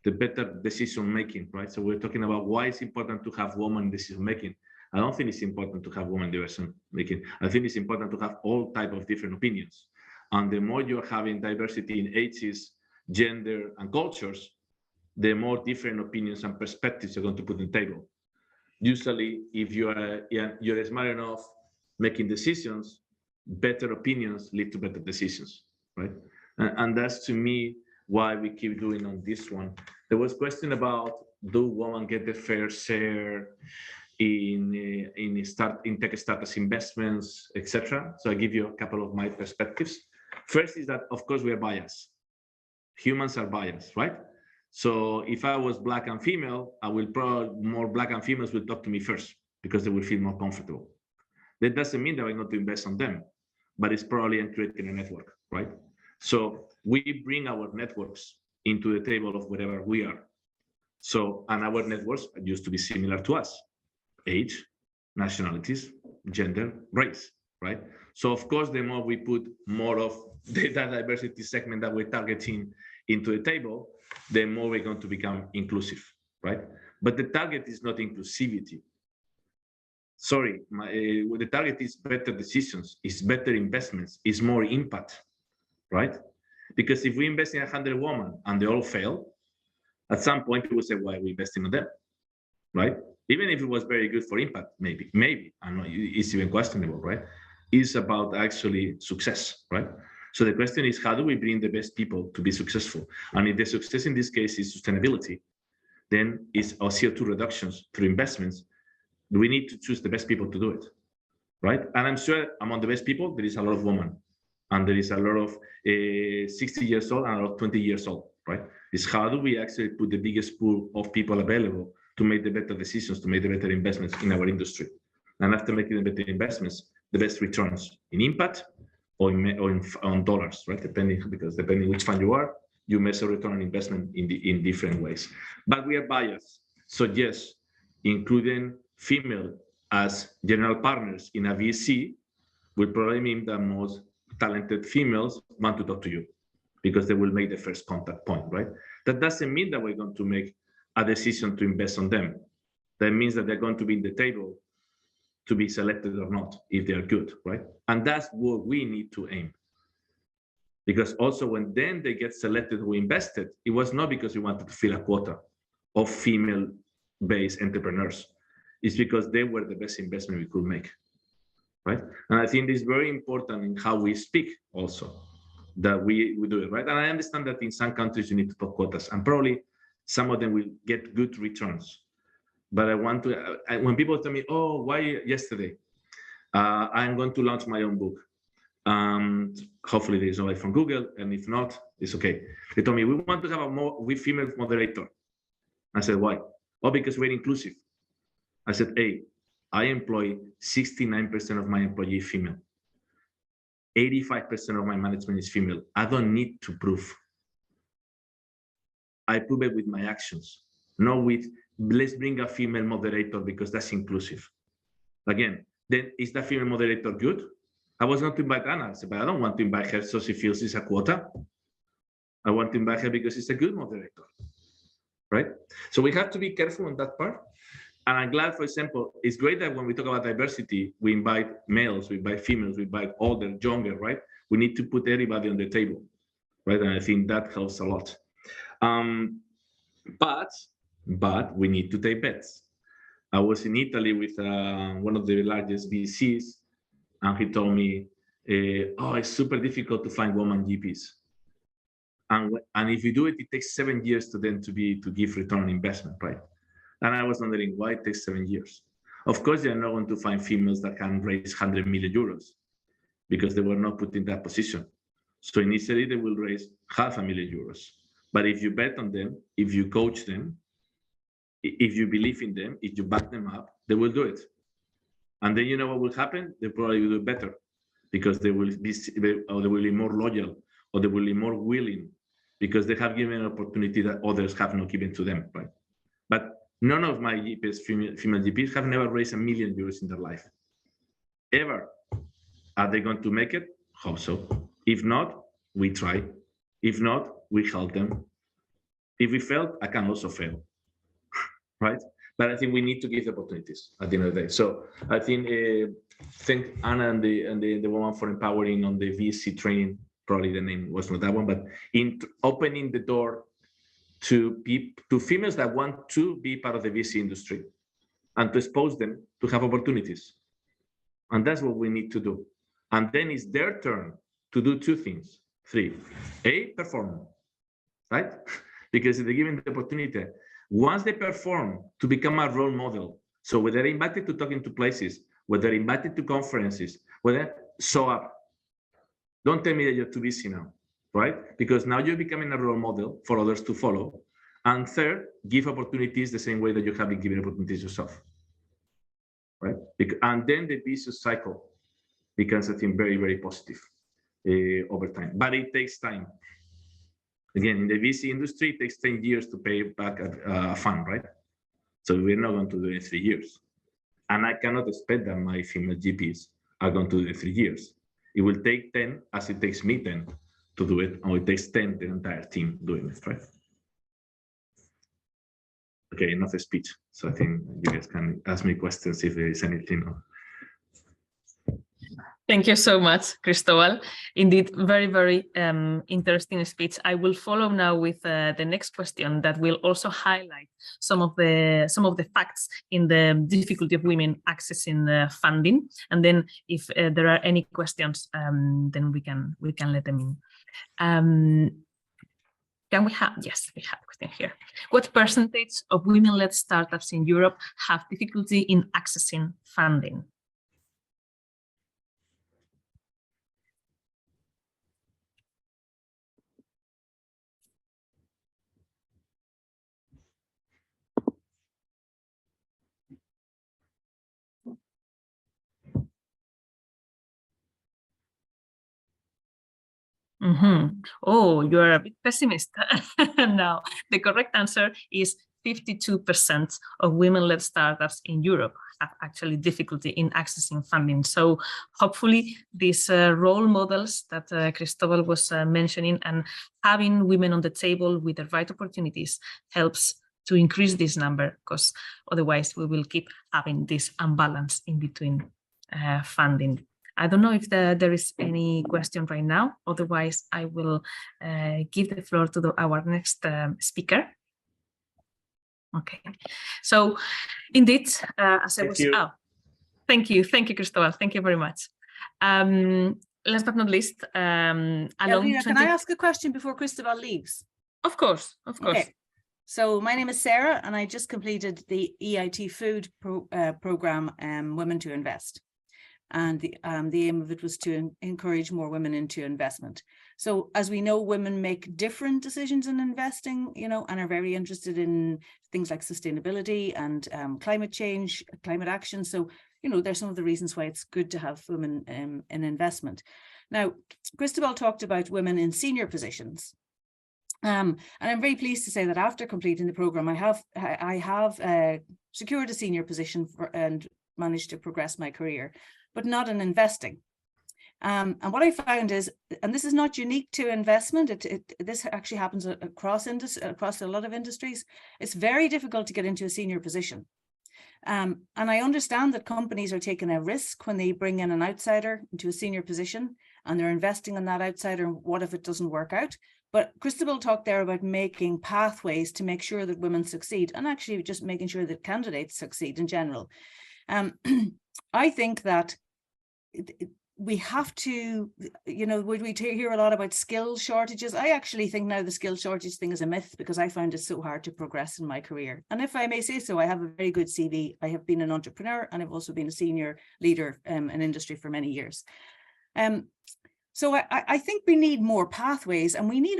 the better decision making, right? So we're talking about why it's important to have women decision making. I don't think it's important to have women decision making. I think it's important to have all type of different opinions, and the more you're having diversity in ages, gender, and cultures, the more different opinions and perspectives you're going to put on the table. Usually, if you're smart enough making decisions, better opinions lead to better decisions, right? And that's, to me, why we keep doing on this one. There was a question about, do women get the fair share in tech startups investments, etc. So I give you a couple of my perspectives. First is that, of course, we are biased. Humans are biased, right? So if I was black and female, I will probably more black and females will talk to me first because they will feel more comfortable. That doesn't mean that I'm not to invest on them, but it's probably creating a network, right? So we bring our networks into the table of wherever we are. So, and our networks used to be similar to us: age, nationalities, gender, race, right? So of course, the more we put more of the diversity segment that we're targeting into the table, the more we're going to become inclusive, right? But the target is not inclusivity. Sorry, the target is better decisions, is better investments, is more impact, right? Because if we invest in 100 women and they all fail, at some point we will say, why are we investing in them, right? Even if it was very good for impact, maybe, I know it's even questionable, right? It's about actually success, right? So the question is, how do we bring the best people to be successful? And if the success in this case is sustainability, then it's our CO2 reductions through investments. We need to choose the best people to do it, right? And I'm sure among the best people, there is a lot of women, and there is a lot of 60 years old and a lot of 20 years old, right? It's how do we actually put the biggest pool of people available to make the better decisions, to make the better investments in our industry. And after making the better investments, the best returns in impact or on dollars, right? Depending which fund you are, you measure return on investment in different ways. But we are biased. So yes, including female as general partners in a VC will probably mean that most talented females want to talk to you because they will make the first contact point, right? That doesn't mean that we're going to make a decision to invest on them. That means that they're going to be in the table to be selected or not, if they're good, right? And that's what we need to aim. Because also when then they get selected who invested, it was not because we wanted to fill a quota. of female-based entrepreneurs. It's because they were the best investment we could make, right? And I think it's very important in how we speak also, that we do it, right? And I understand that in some countries you need to put quotas, and probably some of them will get good returns. But I want to, when people tell me, oh, why yesterday? I'm going to launch my own book. Hopefully there is no from Google, and if not, it's okay. They told me, we want to have a more female moderator. I said, why? Oh, because we're inclusive. I said, hey, I employ 69% of my employees female. 85% of my management is female. I don't need to prove. I prove it with my actions, not with, let's bring a female moderator because that's inclusive. Again, then is that female moderator good? I was not to invite Anna, but I don't want to invite her so she feels it's a quota. I want to invite her because it's a good moderator, right? So we have to be careful on that part. And I'm glad, for example, it's great that when we talk about diversity, we invite males, we invite females, we invite older, younger, right? We need to put everybody on the table, right? And I think that helps a lot. But we need to take bets. I was in Italy with one of the largest VCs, and he told me, oh, it's super difficult to find women GPs. And if you do it, it takes 7 years to give return on investment, right? And I was wondering why it takes 7 years. Of course, they are not going to find females that can raise 100 million euros because they were not put in that position. So initially they will raise 500,000 euros. But if you bet on them, if you coach them, if you believe in them, if you back them up, they will do it. And then you know what will happen? They probably will do better because they will be more loyal, or they will be more willing because they have given an opportunity that others have not given to them, right? But none of my GPs, female GPs, have never raised €1 million in their life, ever. Are they going to make it? Hope so. If not, we try. If not, we help them. If we fail, I can also fail, right? But I think we need to give opportunities at the end of the day. So I think thank Anna and the woman for empowering on the VC training. Probably the name was not that one, but in opening the door to females that want to be part of the VC industry and to expose them to have opportunities. And that's what we need to do. And then it's their turn to do 2 things, 3. A, perform, right? Because if they're given the opportunity, once they perform, to become a role model. So when they're invited to talk into places, when they're invited to conferences, whether show up. Don't tell me that you're too busy now, right? Because now you're becoming a role model for others to follow. And third, give opportunities the same way that you have been giving opportunities yourself, right? And then the vicious cycle becomes, I think, very, very positive over time. But it takes time. Again, in the VC industry, it takes 10 years to pay back a fund, right? So we're not going to do it in 3 years. And I cannot expect that my female GPs are going to do it in 3 years. It will take 10 as it takes me 10 to do it, or it takes 10 the entire team doing it, right? Okay, enough speech. So I think you guys can ask me questions if there is anything. Thank you so much, Cristobal. Indeed, very, very interesting speech. I will follow now with the next question that will also highlight some of the facts in the difficulty of women accessing funding. And then, if there are any questions, then we can let them in. Can we have? Yes, we have a question here. What percentage of women-led startups in Europe have difficulty in accessing funding? Mm-hmm. Oh, you are a bit pessimist now. The correct answer is 52% of women-led startups in Europe have actually difficulty in accessing funding. So hopefully these role models that Cristobal was mentioning and having women on the table with the right opportunities helps to increase this number, because otherwise we will keep having this imbalance in between funding. I don't know if there is any question right now. Otherwise, I will give the floor to our next speaker. Okay, so indeed, as I was, thank you, Cristobal, thank you very much. Last but not least, Elvira, can I ask a question before Cristobal leaves? Of course, of course. Okay. So my name is Sarah, and I just completed the EIT Food program, Women to Invest. And the aim of it was to encourage more women into investment. So as we know, women make different decisions in investing, you know, and are very interested in things like sustainability and climate change, climate action. So, you know, there's some of the reasons why it's good to have women in investment. Now, Cristobal talked about women in senior positions. And I'm very pleased to say that after completing the program, I have secured a senior position and managed to progress my career, but not in investing. And what I found is, and this is not unique to investment, this actually happens across a lot of industries, it's very difficult to get into a senior position. And I understand that companies are taking a risk when they bring in an outsider into a senior position and they're investing in that outsider. What if it doesn't work out? But Cristobal talked there about making pathways to make sure that women succeed, and actually just making sure that candidates succeed in general. I think that we have to, you know, we hear a lot about skill shortages. I actually think now the skill shortage thing is a myth, because I found it so hard to progress in my career. And if I may say so, I have a very good CV. I have been an entrepreneur, and I've also been a senior leader in industry for many years. So I think we need more pathways, and we need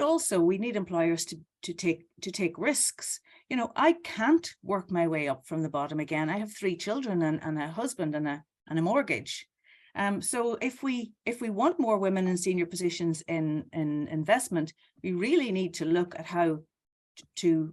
employers to take risks. You know, I can't work my way up from the bottom again. I have 3 children and a husband and a mortgage. So if we want more women in senior positions in investment, we really need to look at how to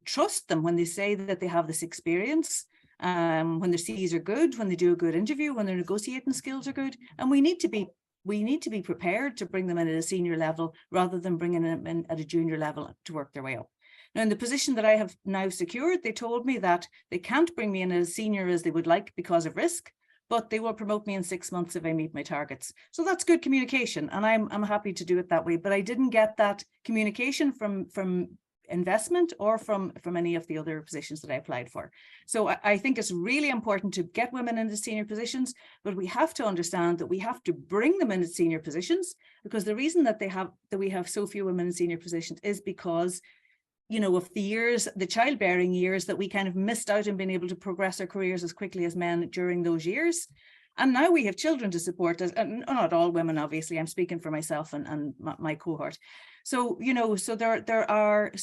trust them when they say that they have this experience, when their CVs are good, when they do a good interview, when their negotiating skills are good, and we need to be prepared to bring them in at a senior level rather than bringing them in at a junior level to work their way up. Now, in the position that I have now secured, they told me that they can't bring me in as senior as they would like because of risk, but they will promote me in 6 months if I meet my targets. So that's good communication, and I'm happy to do it that way. But I didn't get that communication from investment or from any of the other positions that I applied for. So I think it's really important to get women into senior positions, but we have to understand that we have to bring them into senior positions, because the reason that we have so few women in senior positions is because, you know, of the childbearing years that we kind of missed out on being able to progress our careers as quickly as men during those years. And now we have children to support us, and not all women, obviously, I'm speaking for myself and my cohort. So, you know, so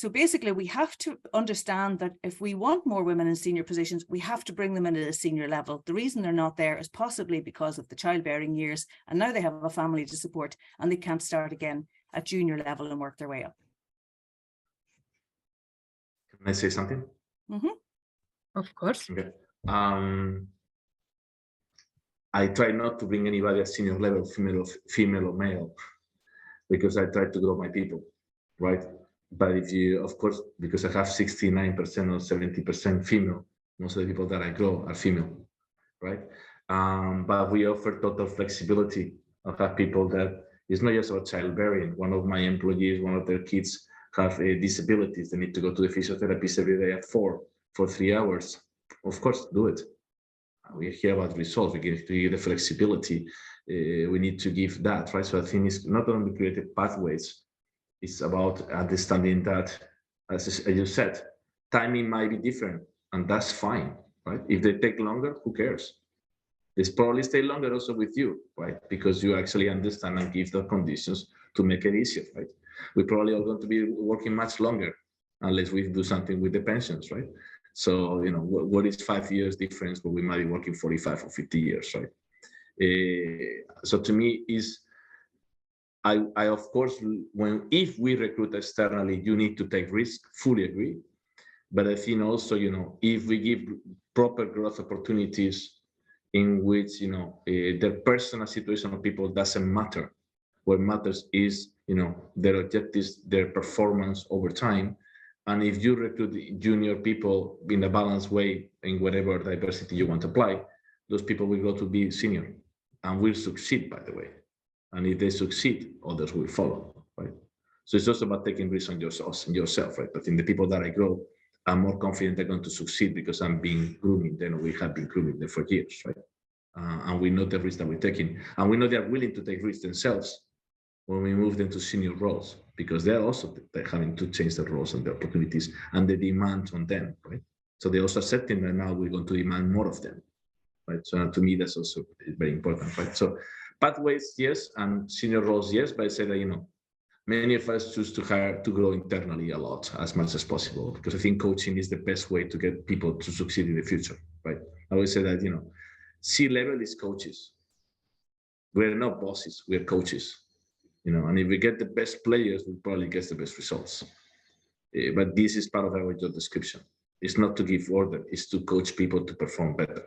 basically we have to understand that if we want more women in senior positions, we have to bring them in at a senior level. The reason they're not there is possibly because of the childbearing years, and now they have a family to support and they can't start again at junior level and work their way up. Can I say something? Mm-hmm. Of course. Okay. I try not to bring anybody at senior level, female or male, because I try to grow my people, right? But if you, of course, because I have 69% or 70% female, most of the people that I grow are female, right? But we offer total flexibility. I have people that it's not just about childbearing. One of my employees, one of their kids have disabilities. They need to go to the physiotherapist every day at 4 for 3 hours. Of course, do it. We hear about results. We give the flexibility. We need to give that, right? So I think it's not only creative pathways. It's about understanding that, as you said, timing might be different, and that's fine, right? If they take longer, who cares? They probably stay longer also with you, right? Because you actually understand and give the conditions to make it easier, right? We probably are going to be working much longer unless we do something with the pensions, right? So, you know, what is 5 years difference, but we might be working 45 or 50 years, right? So to me is, I of course, if we recruit externally, you need to take risk, fully agree. But I think also, you know, if we give proper growth opportunities in which, you know, the personal situation of people doesn't matter. What matters is, you know, their objectives, their performance over time. And if you recruit junior people in a balanced way in whatever diversity you want to apply, those people will go to be senior and will succeed, by the way. And if they succeed, others will follow, right? So it's also about taking risks on yourself, right? But in the people that I grow, I'm more confident they're going to succeed because I'm being grooming them. We have been grooming them for years, right? And we know the risks that we're taking, and we know they're willing to take risks themselves when we move them to senior roles, because they're having to change the roles and the opportunities and the demand on them, right? So they're also accepting that now we're going to demand more of them, right? So to me, that's also very important, right? So pathways, yes, and senior roles, yes, but I say that, you know, many of us choose to grow internally a lot, as much as possible, because I think coaching is the best way to get people to succeed in the future, right? I always say that, you know, C-level is coaches. We're not bosses, we're coaches, you know, and if we get the best players, we probably get the best results. But this is part of our job description. It's not to give order, it's to coach people to perform better.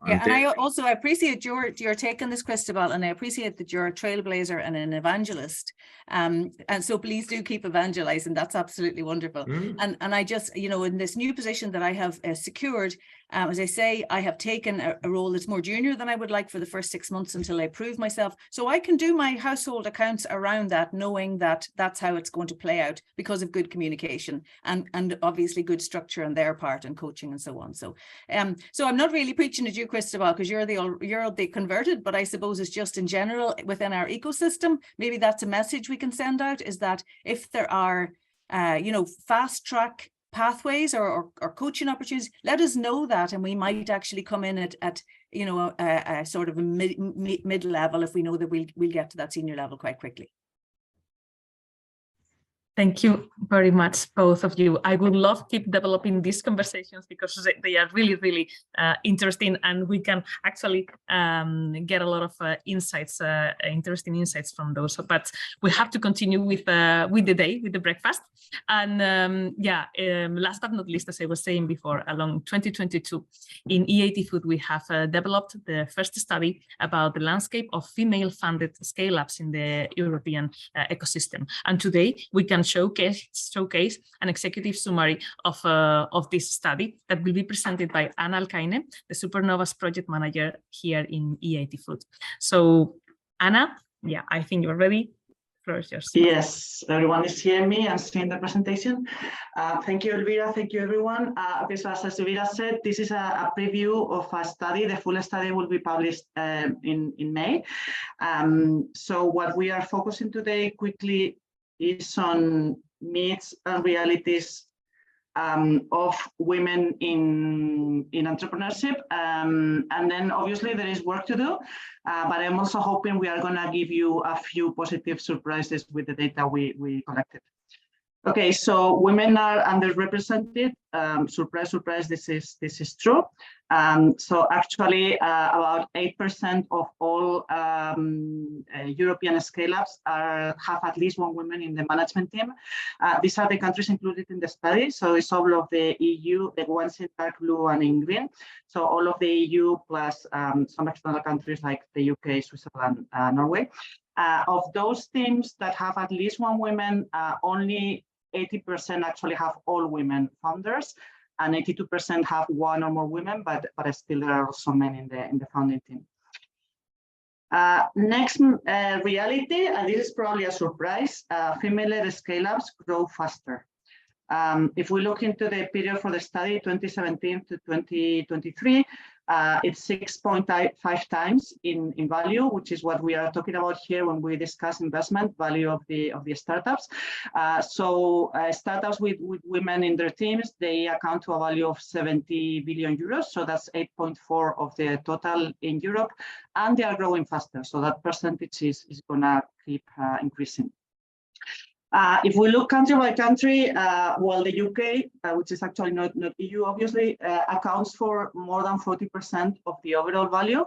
Yeah, and I also appreciate your take on this, Cristobal, and I appreciate that you're a trailblazer and an evangelist. And so please do keep evangelizing. That's absolutely wonderful. And I just, you know, in this new position that I have secured, as I say, I have taken a role that's more junior than I would like for the first 6 months until I prove myself. So I can do my household accounts around that, knowing that that's how it's going to play out because of good communication and obviously good structure on their part and coaching and so on. So so I'm not really preaching at you, Cristobal, because you're the converted, but I suppose it's just in general within our ecosystem. Maybe that's a message we can send out, is that if there are you know, fast track pathways or coaching opportunities, let us know that, and we might actually come in at you know, a sort of a mid level if we know that we'll get to that senior level quite quickly. Thank you very much, both of you. I would love to keep developing these conversations because they are really, really interesting, and we can actually get a lot of insights, interesting insights from those. But we have to continue with the day, with the breakfast. And last but not least, as I was saying before, along 2022, in EIT Food, we have developed the first study about the landscape of female-funded scale-ups in the European ecosystem. And today, we can showcase an executive summary of this study that will be presented by Anna Alcaine, the Supernovas project manager here in EIT Food. So Anna, yeah, I think you're ready. The floor is yours. Yes, everyone is hearing me and seeing the presentation. Thank you, Elvira. Thank you, everyone. Okay, so as Elvira said, this is a preview of a study. The full study will be published in May. So what we are focusing today quickly is on myths and realities of women in entrepreneurship, and then obviously there is work to do, but I'm also hoping we are going to give you a few positive surprises with the data we collected. Okay, so women are underrepresented. Surprise, surprise, this is true. So actually, about 8% of all European scale-ups have at least one woman in the management team. These are the countries included in the study. So it's all of the EU, the ones in dark blue and in green. So all of the EU plus some external countries like the UK, Switzerland, Norway. Of those teams that have at least one woman, only 80% actually have all women founders, and 82% have one or more women, but still there are also men in the founding team. Next reality, and this is probably a surprise, female-led scale-ups grow faster. If we look into the period for the study, 2017 to 2023, it's 6.5 times in value, which is what we are talking about here when we discuss investment value of the startups. So startups with women in their teams, they account to a value of 70 billion euros. So that's 8.4 of the total in Europe, and they are growing faster. So that percentage is gonna keep increasing. If we look country by country, well, the UK, which is actually not EU, obviously, accounts for more than 40% of the overall value,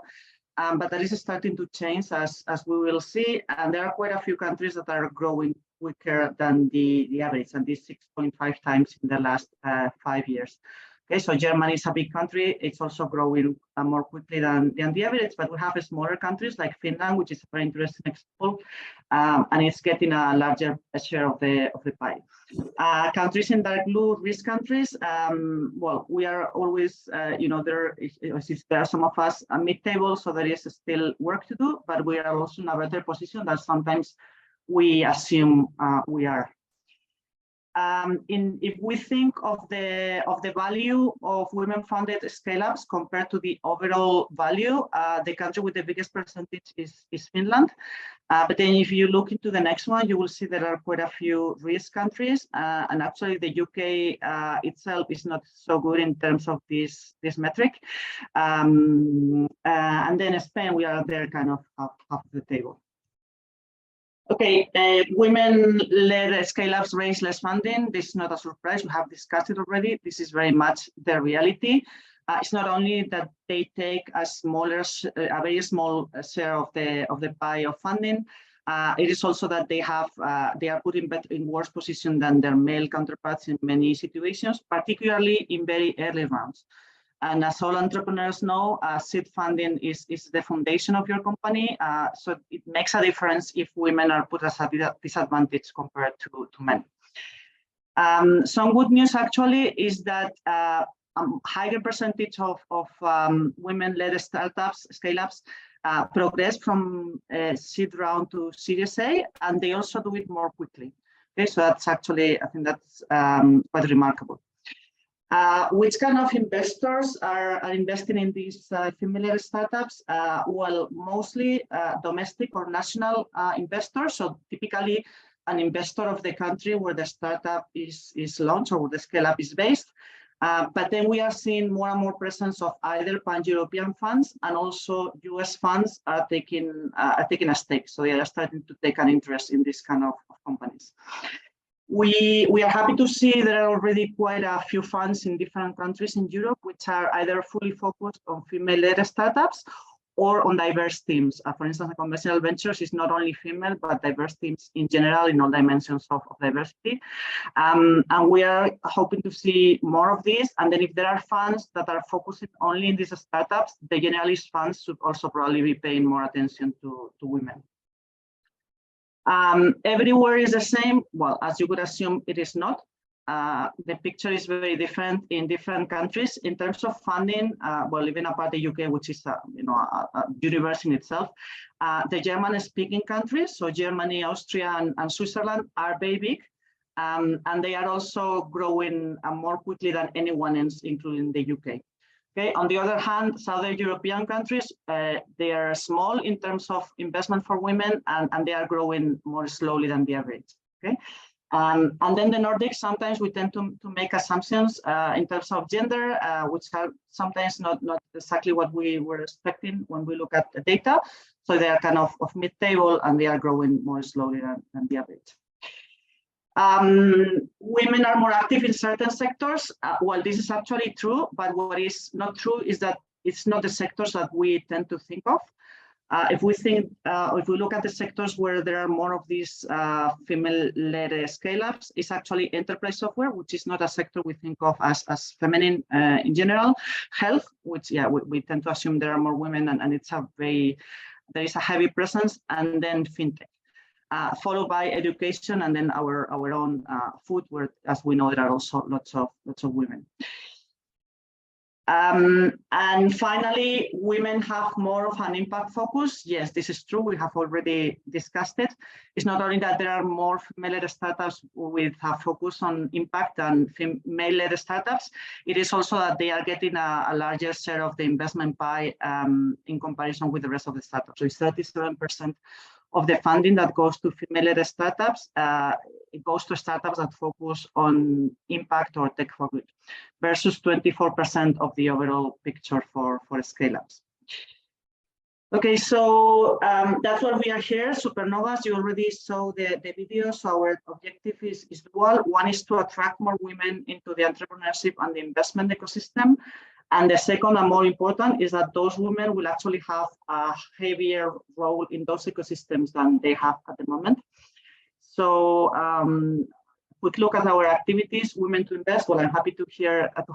but that is starting to change as we will see. And there are quite a few countries that are growing quicker than the average, and this 6.5 times in the last 5 years. Okay, so Germany is a big country. It's also growing more quickly than the average, but we have smaller countries like Finland, which is a very interesting example, and it's getting a larger share of the pie. Countries in dark blue, risk countries, well, we are always, you know, there are some of us mid-table, so there is still work to do, but we are also in a better position than sometimes we assume we are. if we think of the value of women-funded scale-ups compared to the overall value, the country with the biggest percentage is Finland. But then if you look into the next one, you will see there are quite a few risk countries, and actually the UK itself is not so good in terms of this metric. And then Spain, we are there kind of half the table. Okay, women-led scale-ups raise less funding. This is not a surprise. We have discussed it already. This is very much the reality. It's not only that they take a very small share of the pie of funding. It is also that they are put in worse position than their male counterparts in many situations, particularly in very early rounds. And as all entrepreneurs know, seed funding is the foundation of your company. So it makes a difference if women are put at a disadvantage compared to men. Some good news actually is that a higher percentage of women-led startups, scale-ups, progress from seed round to Series A, and they also do it more quickly. Okay, so that's actually, I think that's quite remarkable. Which kind of investors are investing in these female startups? Well, mostly domestic or national investors. So typically an investor of the country where the startup is launched or where the scale-up is based. But then we are seeing more and more presence of either pan-European funds, and also US funds are taking a stake. So they are starting to take an interest in this kind of companies. We are happy to see there are already quite a few funds in different countries in Europe, which are either fully focused on female-led startups or on diverse teams. For instance, Conventional Ventures is not only female, but diverse teams in general in all dimensions of diversity. And we are hoping to see more of this. And then if there are funds that are focusing only in these startups, the generalist funds should also probably be paying more attention to women. Everywhere is the same. Well, as you would assume, it is not. The picture is very different in different countries in terms of funding. Well, even apart the UK, which is a universe in itself, the German-speaking countries, so Germany, Austria, and Switzerland, are very big, and they are also growing more quickly than anyone else, including the UK. Okay. On the other hand, Southern European countries, they are small in terms of investment for women, and they are growing more slowly than the average. Okay. And then the Nordics, sometimes we tend to make assumptions in terms of gender, which are sometimes not exactly what we were expecting when we look at the data. So they are kind of mid-table, and they are growing more slowly than the average. Women are more active in certain sectors. Well, this is actually true, but what is not true is that it's not the sectors that we tend to think of. If we look at the sectors where there are more of these female-led scale-ups, it's actually enterprise software, which is not a sector we think of as feminine in general. Health, which we tend to assume there are more women, and there is a heavy presence, and then fintech. Followed by education, and then our own food, where, as we know, there are also lots of women. And finally, women have more of an impact focus. Yes, this is true. We have already discussed it. It's not only that there are more female-led startups with a focus on impact than male-led startups. It is also that they are getting a larger share of the investment pie in comparison with the rest of the startups. So it's 37% of the funding that goes to female-led startups. It goes to startups that focus on impact or tech for good, versus 24% of the overall picture for scale-ups. Okay, so that's why we are here. Supernovas, you already saw the video. So our objective is dual. One is to attract more women into the entrepreneurship and the investment ecosystem. And the second and more important is that those women will actually have a heavier role in those ecosystems than they have at the moment. So quick look at our activities, Women to Invest. Well, I'm happy to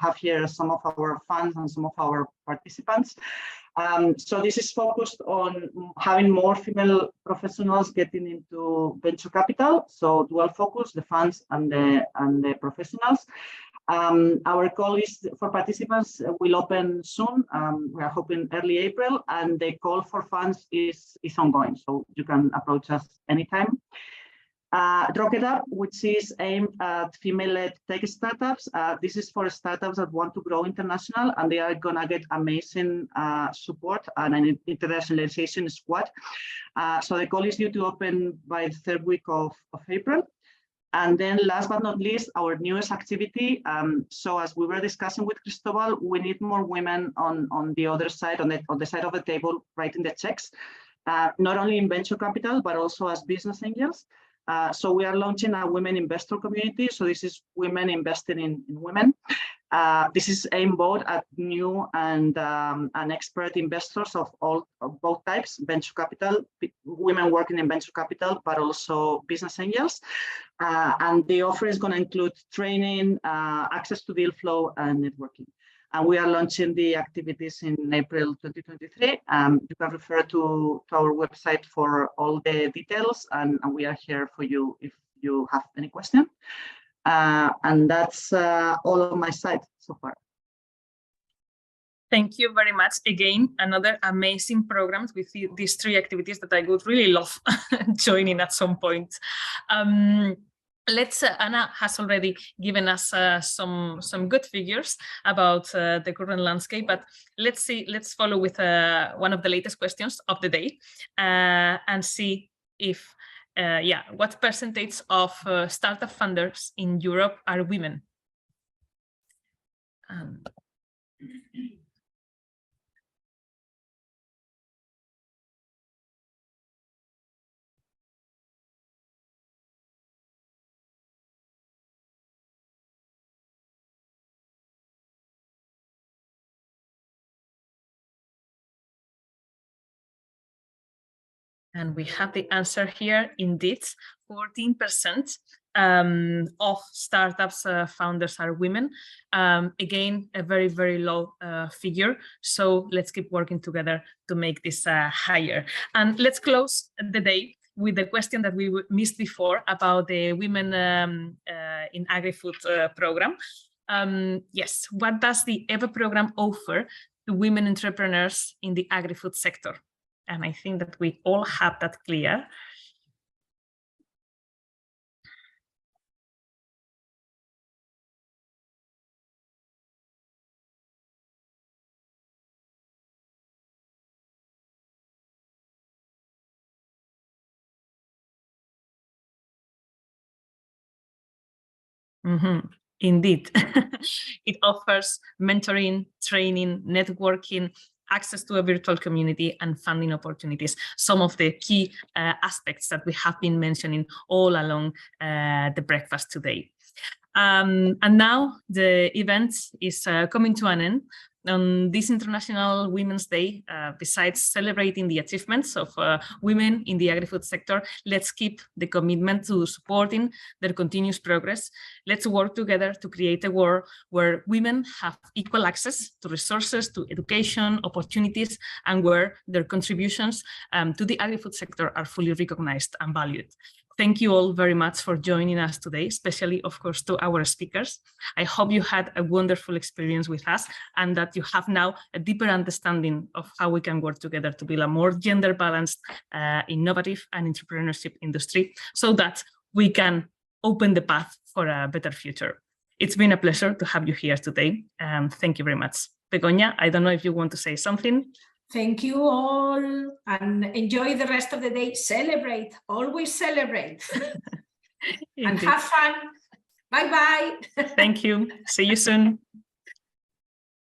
have here some of our funds and some of our participants. So this is focused on having more female professionals getting into venture capital. So dual focus, the funds and the professionals. Our call is for participants will open soon. We are hoping early April, and the call for funds is ongoing. So you can approach us anytime. Rocket Up, which is aimed at female-led tech startups. This is for startups that want to grow international, and they are gonna get amazing support and an internationalization squad. So the call is due to open by the third week of April. And then last but not least, our newest activity. So as we were discussing with Cristobal, we need more women on the other side, on the side of the table, writing the checks, not only in venture capital, but also as business angels. So we are launching a women investor community. So this is women investing in women. This is aimed both at new and expert investors of both types, venture capital, women working in venture capital, but also business angels. And the offer is going to include training, access to deal flow, and networking. And we are launching the activities in April 2023. You can refer to our website for all the details, and we are here for you if you have any question. And that's all on my side so far. Thank you very much. Again, another amazing programs with these 3 activities that I would really love joining at some point. Anna has already given us some good figures about the current landscape, but let's follow with one of the latest questions of the day and see if, what percentage of startup funders in Europe are women? And we have the answer here. Indeed, 14% of startups founders are women. Again, a very, very low figure. So let's keep working together to make this higher. And let's close the day with the question that we missed before about the Women in Agri-Food program. Yes, what does the EVA program offer to women entrepreneurs in the agri-food sector? And I think that we all have that clear. Indeed, it offers mentoring, training, networking, access to a virtual community, and funding opportunities, some of the key aspects that we have been mentioning all along the breakfast today. And now the event is coming to an end. On this International Women's Day, besides celebrating the achievements of women in the agri-food sector, let's keep the commitment to supporting their continuous progress. Let's work together to create a world where women have equal access to resources, to education, opportunities, and where their contributions to the agri-food sector are fully recognized and valued. Thank you all very much for joining us today, especially, of course, to our speakers. I hope you had a wonderful experience with us and that you have now a deeper understanding of how we can work together to build a more gender-balanced, innovative and entrepreneurship industry so that we can open the path for a better future. It's been a pleasure to have you here today. Thank you very much. Begoña, I don't know if you want to say something. Thank you all and enjoy the rest of the day. Celebrate, always celebrate. And have fun. Bye-bye. Thank you. See you soon.